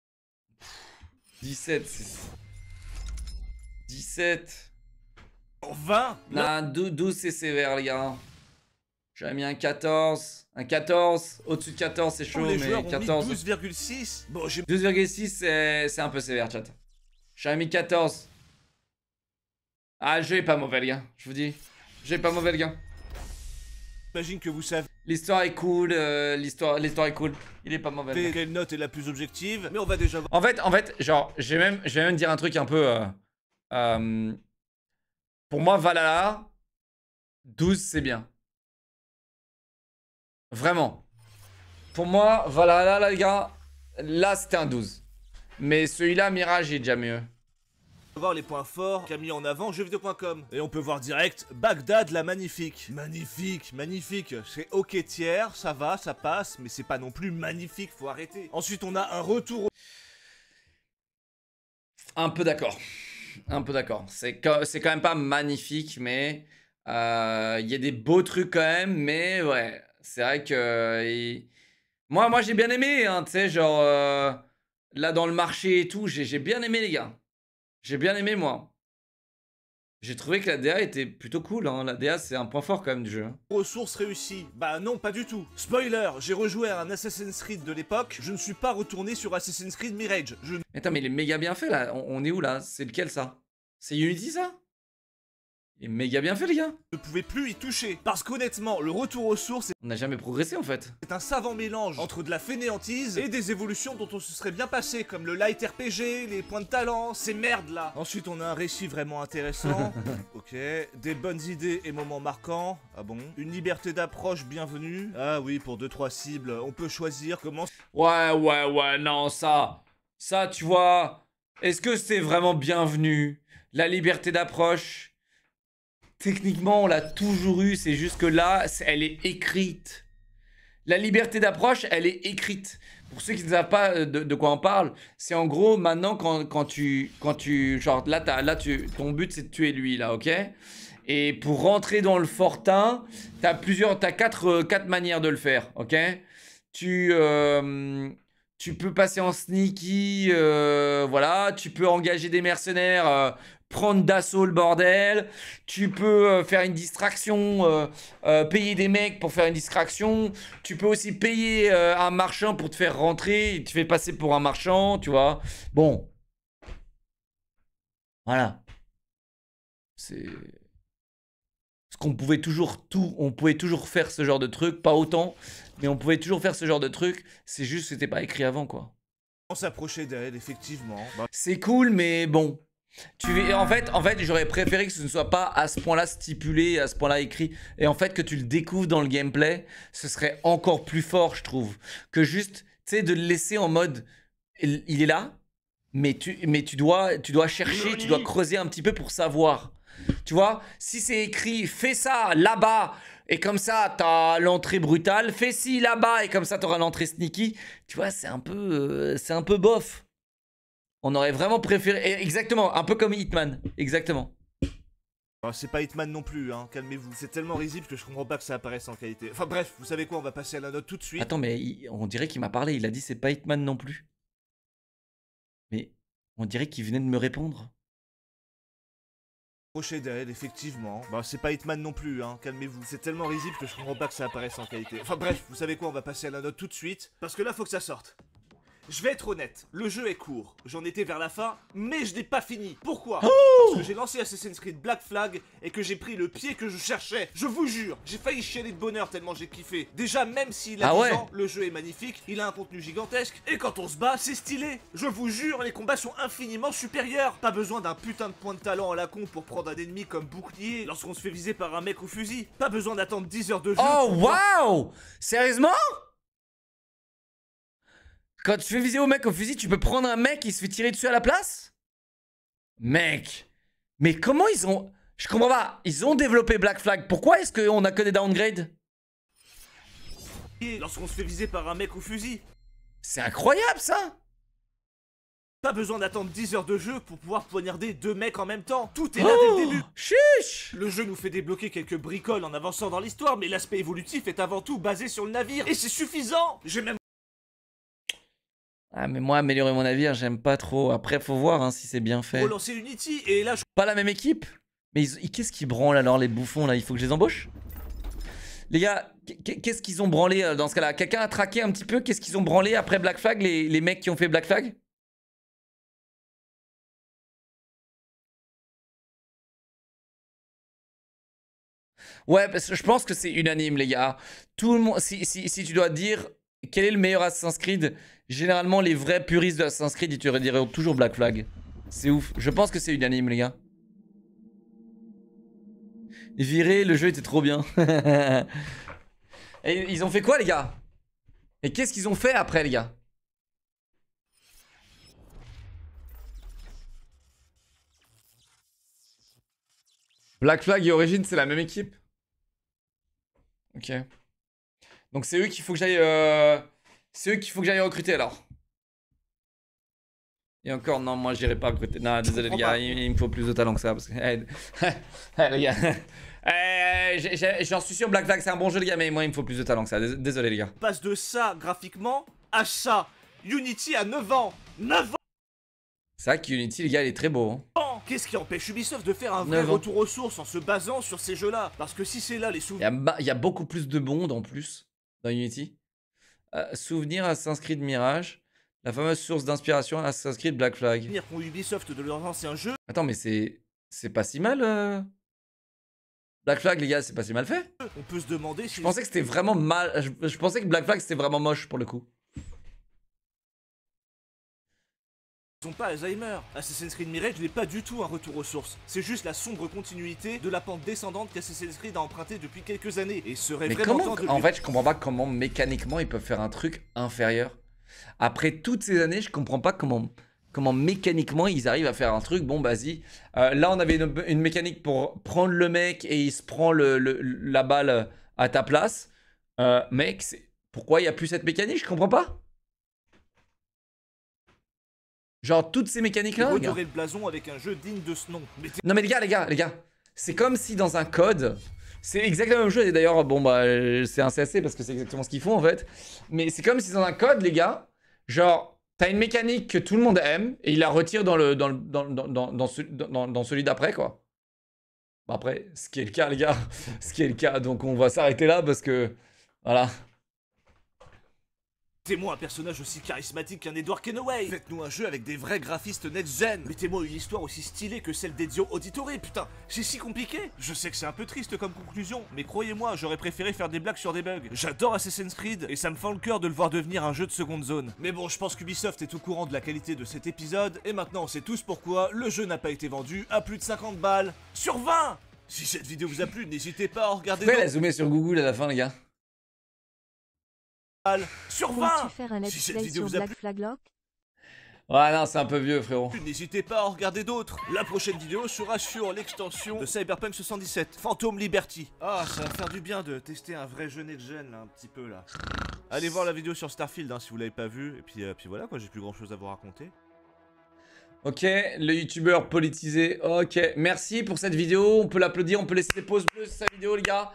17, c'est... 17. 20. Non, 12 c'est sévère les gars. J'avais mis un 14. Un 14. Au-dessus de 14 c'est chaud, les mais 14. 12,6. Bon, j'ai... 12,6 c'est un peu sévère chat. J'avais mis 14. Ah, le jeu est pas mauvais les gars, je vous dis. J'ai pas mauvais le gars. J'imagine que vous savez L'histoire est cool, l'histoire est cool. Il est pas mauvais. Le gars. quelle note est la plus objective, mais on va déjà voir. En fait, genre, je vais même dire un truc un peu. Pour moi, Valhalla, 12, c'est bien. Vraiment. Pour moi, Valhalla, là, les gars, là, c'était un 12. Mais celui-là, Mirage, il est déjà mieux. Voir les points forts qu'a mis en avant jeuxvideo.com. Et on peut voir direct Bagdad la magnifique. Magnifique, magnifique. C'est ok tiers, ça va, ça passe, mais c'est pas non plus magnifique, faut arrêter. Ensuite, on a un retour au... Un peu d'accord. Un peu d'accord. C'est quand même pas magnifique, mais il y a des beaux trucs quand même. Mais ouais, c'est vrai que moi j'ai bien aimé. Hein, tu sais, genre là dans le marché et tout, j'ai bien aimé les gars. J'ai bien aimé moi. J'ai trouvé que la DA était plutôt cool. Hein. La DA c'est un point fort quand même du jeu. ressources réussies. Bah non, pas du tout. Spoiler, j'ai rejoué à un Assassin's Creed de l'époque, je ne suis pas retourné sur Assassin's Creed Mirage. Je Attends, mais il est méga bien fait là. On est où là? C'est lequel ça? C'est Unity ça? Il est méga bien fait les gars. ne pouvais plus y toucher. Parce qu'honnêtement, le retour aux sources On n'a jamais progressé en fait. est un savant mélange entre de la fainéantise et des évolutions dont on se serait bien passé, comme le light RPG, les points de talent, ces merdes là. Ensuite, on a un récit vraiment intéressant. Ok, des bonnes idées et moments marquants. Ah bon? Une liberté d'approche bienvenue. Ah oui, pour 2-3 cibles, on peut choisir comment... Ouais, non, ça, tu vois, est-ce que c'est vraiment bienvenu? La liberté d'approche, techniquement, on l'a toujours eu, c'est juste que là, elle est écrite. La liberté d'approche, elle est écrite. Pour ceux qui ne savent pas de quoi on parle, c'est en gros, maintenant, quand tu genre, ton but, c'est de tuer lui, là, ok? Et pour rentrer dans le fortin, t'as quatre manières de le faire, ok? Tu peux passer en sneaky, voilà. Tu peux engager des mercenaires, prendre d'assaut le bordel. Tu peux faire une distraction, payer des mecs pour faire une distraction. Tu peux aussi payer un marchand pour te faire rentrer. Tu fais passer pour un marchand, tu vois. Bon. Voilà. C'est... Parce qu'on pouvait on pouvait toujours faire ce genre de truc, pas autant, mais on pouvait toujours faire ce genre de truc, c'est juste que c'était pas écrit avant, quoi. s'approcher d'elle, effectivement. Bah, C'est cool, mais bon. En fait, j'aurais préféré que ce ne soit pas à ce point-là stipulé, à ce point-là écrit, et en fait que tu le découvres dans le gameplay, ce serait encore plus fort, je trouve, que juste, tu sais, de le laisser en mode, il est là, mais tu dois chercher, tu dois creuser un petit peu pour savoir. Tu vois, si c'est écrit fais ça là-bas et comme ça t'as l'entrée brutale, fais ci là-bas et comme ça t'auras l'entrée sneaky, tu vois, c'est un peu bof. On aurait vraiment préféré, exactement, un peu comme Hitman, exactement. c'est pas Hitman non plus, hein, calmez-vous. C'est tellement risible que je comprends pas que ça apparaisse en qualité. Enfin bref, vous savez quoi, on va passer à la note tout de suite. Attends, mais on dirait qu'il m'a parlé, il a dit c'est pas Hitman non plus. Mais on dirait qu'il venait de me répondre. D'elle, effectivement. Bah, c'est pas Hitman non plus, hein, calmez-vous. C'est tellement risible que je comprends pas que ça apparaisse en qualité. Enfin bref, vous savez quoi, on va passer à la note tout de suite. Parce que là, faut que ça sorte. Je vais être honnête, le jeu est court. J'en étais vers la fin, mais je n'ai pas fini. Pourquoi? Parce que j'ai lancé Assassin's Creed Black Flag et que j'ai pris le pied que je cherchais. Je vous jure, j'ai failli chialer de bonheur tellement j'ai kiffé. Déjà, même s'il a 10 ans, le jeu est magnifique, il a un contenu gigantesque, et quand on se bat, c'est stylé. Je vous jure, les combats sont infiniment supérieurs. Pas besoin d'un putain de point de talent à la con pour prendre un ennemi comme bouclier lorsqu'on se fait viser par un mec au fusil. Pas besoin d'attendre 10 heures de jeu. Oh waouh! Sérieusement? Quand tu fais viser au mec au fusil, tu peux prendre un mec qui se fait tirer dessus à la place? Mec, mais comment ils ont... Je comprends pas, ils ont développé Black Flag, pourquoi est-ce qu'on a que des downgrades? Lorsqu'on se fait viser par un mec au fusil. C'est incroyable ça! Pas besoin d'attendre 10 heures de jeu pour pouvoir poignarder 2 mecs en même temps. Tout est là dès le début. Chiche! Le jeu nous fait débloquer quelques bricoles en avançant dans l'histoire, mais l'aspect évolutif est avant tout basé sur le navire. Et c'est suffisant. J'ai même... Ah mais moi améliorer mon navire j'aime pas trop. Après faut voir hein, si c'est bien fait. relancer Unity et là je... Pas la même équipe. Mais qu'est-ce qu'ils branlent alors les bouffons là? Il faut que je les embauche? Les gars, qu'est-ce qu'ils ont branlé dans ce cas-là? Quelqu'un a traqué un petit peu? Qu'est-ce qu'ils ont branlé après Black Flag, les mecs qui ont fait Black Flag? Ouais, parce que je pense que c'est unanime, les gars. Tout le monde, si tu dois dire quel est le meilleur Assassin's Creed, généralement, les vrais puristes de Assassin's Creed, ils te diront toujours Black Flag. C'est ouf. Je pense que c'est unanime, les gars. Viré, le jeu était trop bien. Et ils ont fait quoi, les gars? Et qu'est-ce qu'ils ont fait après, les gars? Black Flag et Origin, c'est la même équipe? Ok. Donc c'est eux qu'il faut que j'aille... C'est eux qu'il faut que j'aille recruter, alors. Et encore, non, moi j'irai pas recruter. Non, désolé les gars, il me faut plus de talent que ça. Parce que... les gars, j'en suis sûr, Black Flag c'est un bon jeu les gars, mais moi il me faut plus de talent que ça. Désolé les gars. On passe de ça, graphiquement, à ça. Unity a 9 ans. 9 ans. C'est vrai qu'Unity les gars, il est très beau. Hein. Qu'est-ce qui empêche Ubisoft de faire un vrai retour aux sources en se basant sur ces jeux-là? Parce que si c'est là les souvenirs... Il y a beaucoup plus de monde en plus dans Unity. Souvenir Assassin's Creed Mirage. La fameuse source d'inspiration Assassin's Creed Black Flag. Souvenir qu'ont Ubisoft de leurs anciens jeux. Attends, mais c'est pas si mal. Black Flag, les gars, c'est pas si mal fait. On peut se demander si... Je pensais que c'était vraiment mal. Je pensais que Black Flag, c'était vraiment moche pour le coup. Ils sont pas Alzheimer. Assassin's Creed Mirage n'est pas du tout un retour aux sources. C'est juste la sombre continuité de la pente descendante qu'Assassin's Creed a emprunté depuis quelques années. Et serait vraiment temps de... En fait, je comprends pas comment mécaniquement ils peuvent faire un truc inférieur. Après toutes ces années, je comprends pas comment mécaniquement ils arrivent à faire un truc. Bon, vas-y. Là, on avait une mécanique pour prendre le mec et il se prend la balle à ta place. Mec, pourquoi il n'y a plus cette mécanique? Je comprends pas. Genre toutes ces mécaniques-là. Redorer le blason avec un jeu digne de ce nom. Non mais les gars. C'est comme si dans un code... C'est exactement la même chose. Et d'ailleurs, bon bah, c'est un CSC parce que c'est exactement ce qu'ils font en fait. Mais c'est comme si dans un code, les gars, genre, t'as une mécanique que tout le monde aime et il la retire dans celui d'après, quoi. Bon, après, ce qui est le cas, les gars. Ce qui est le cas. Donc on va s'arrêter là parce que... Voilà. Mettez-moi un personnage aussi charismatique qu'un Edward Kenway. Faites-nous un jeu avec des vrais graphistes next-gen. Mettez-moi une histoire aussi stylée que celle d'Ezio Auditore. Putain, c'est si compliqué. Je sais que c'est un peu triste comme conclusion, mais croyez-moi, j'aurais préféré faire des blagues sur des bugs. J'adore Assassin's Creed, et ça me fend le cœur de le voir devenir un jeu de seconde zone. Mais bon, je pense qu'Ubisoft est au courant de la qualité de cet épisode, et maintenant on sait tous pourquoi le jeu n'a pas été vendu à plus de 50 balles sur 20. Si cette vidéo vous a plu, n'hésitez pas à en regarder d'autres. Elle a zoomé sur Google à la fin, les gars. Sur 20. Peux-tu faire un let's play sur Black Flag Lock? Ouais, non, c'est un peu vieux, frérot. N'hésitez pas à en regarder d'autres. La prochaine vidéo sera sur l'extension de Cyberpunk 77, Phantom Liberty. Ah, ça va faire du bien de tester un vrai jeu next-gen, là, un petit peu, là. Allez voir la vidéo sur Starfield, hein, si vous l'avez pas vu. Et puis voilà, quoi, j'ai plus grand-chose à vous raconter. Ok, le youtubeur politisé. Ok, merci pour cette vidéo. On peut l'applaudir, on peut laisser des pouces bleus sur sa vidéo, les gars.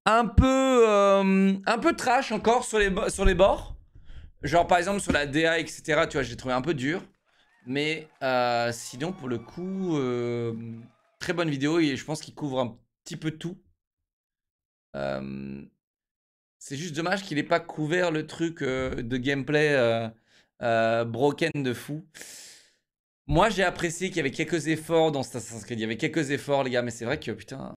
Un peu trash encore sur les bords. Genre par exemple sur la DA, etc. Tu vois, j'ai trouvé un peu dur. Mais sinon pour le coup, très bonne vidéo et je pense qu'il couvre un petit peu tout. C'est juste dommage qu'il n'ait pas couvert le truc de gameplay broken de fou. Moi j'ai apprécié qu'il y avait quelques efforts dans cet Assassin's Creed. Il y avait quelques efforts les gars, mais c'est vrai que putain...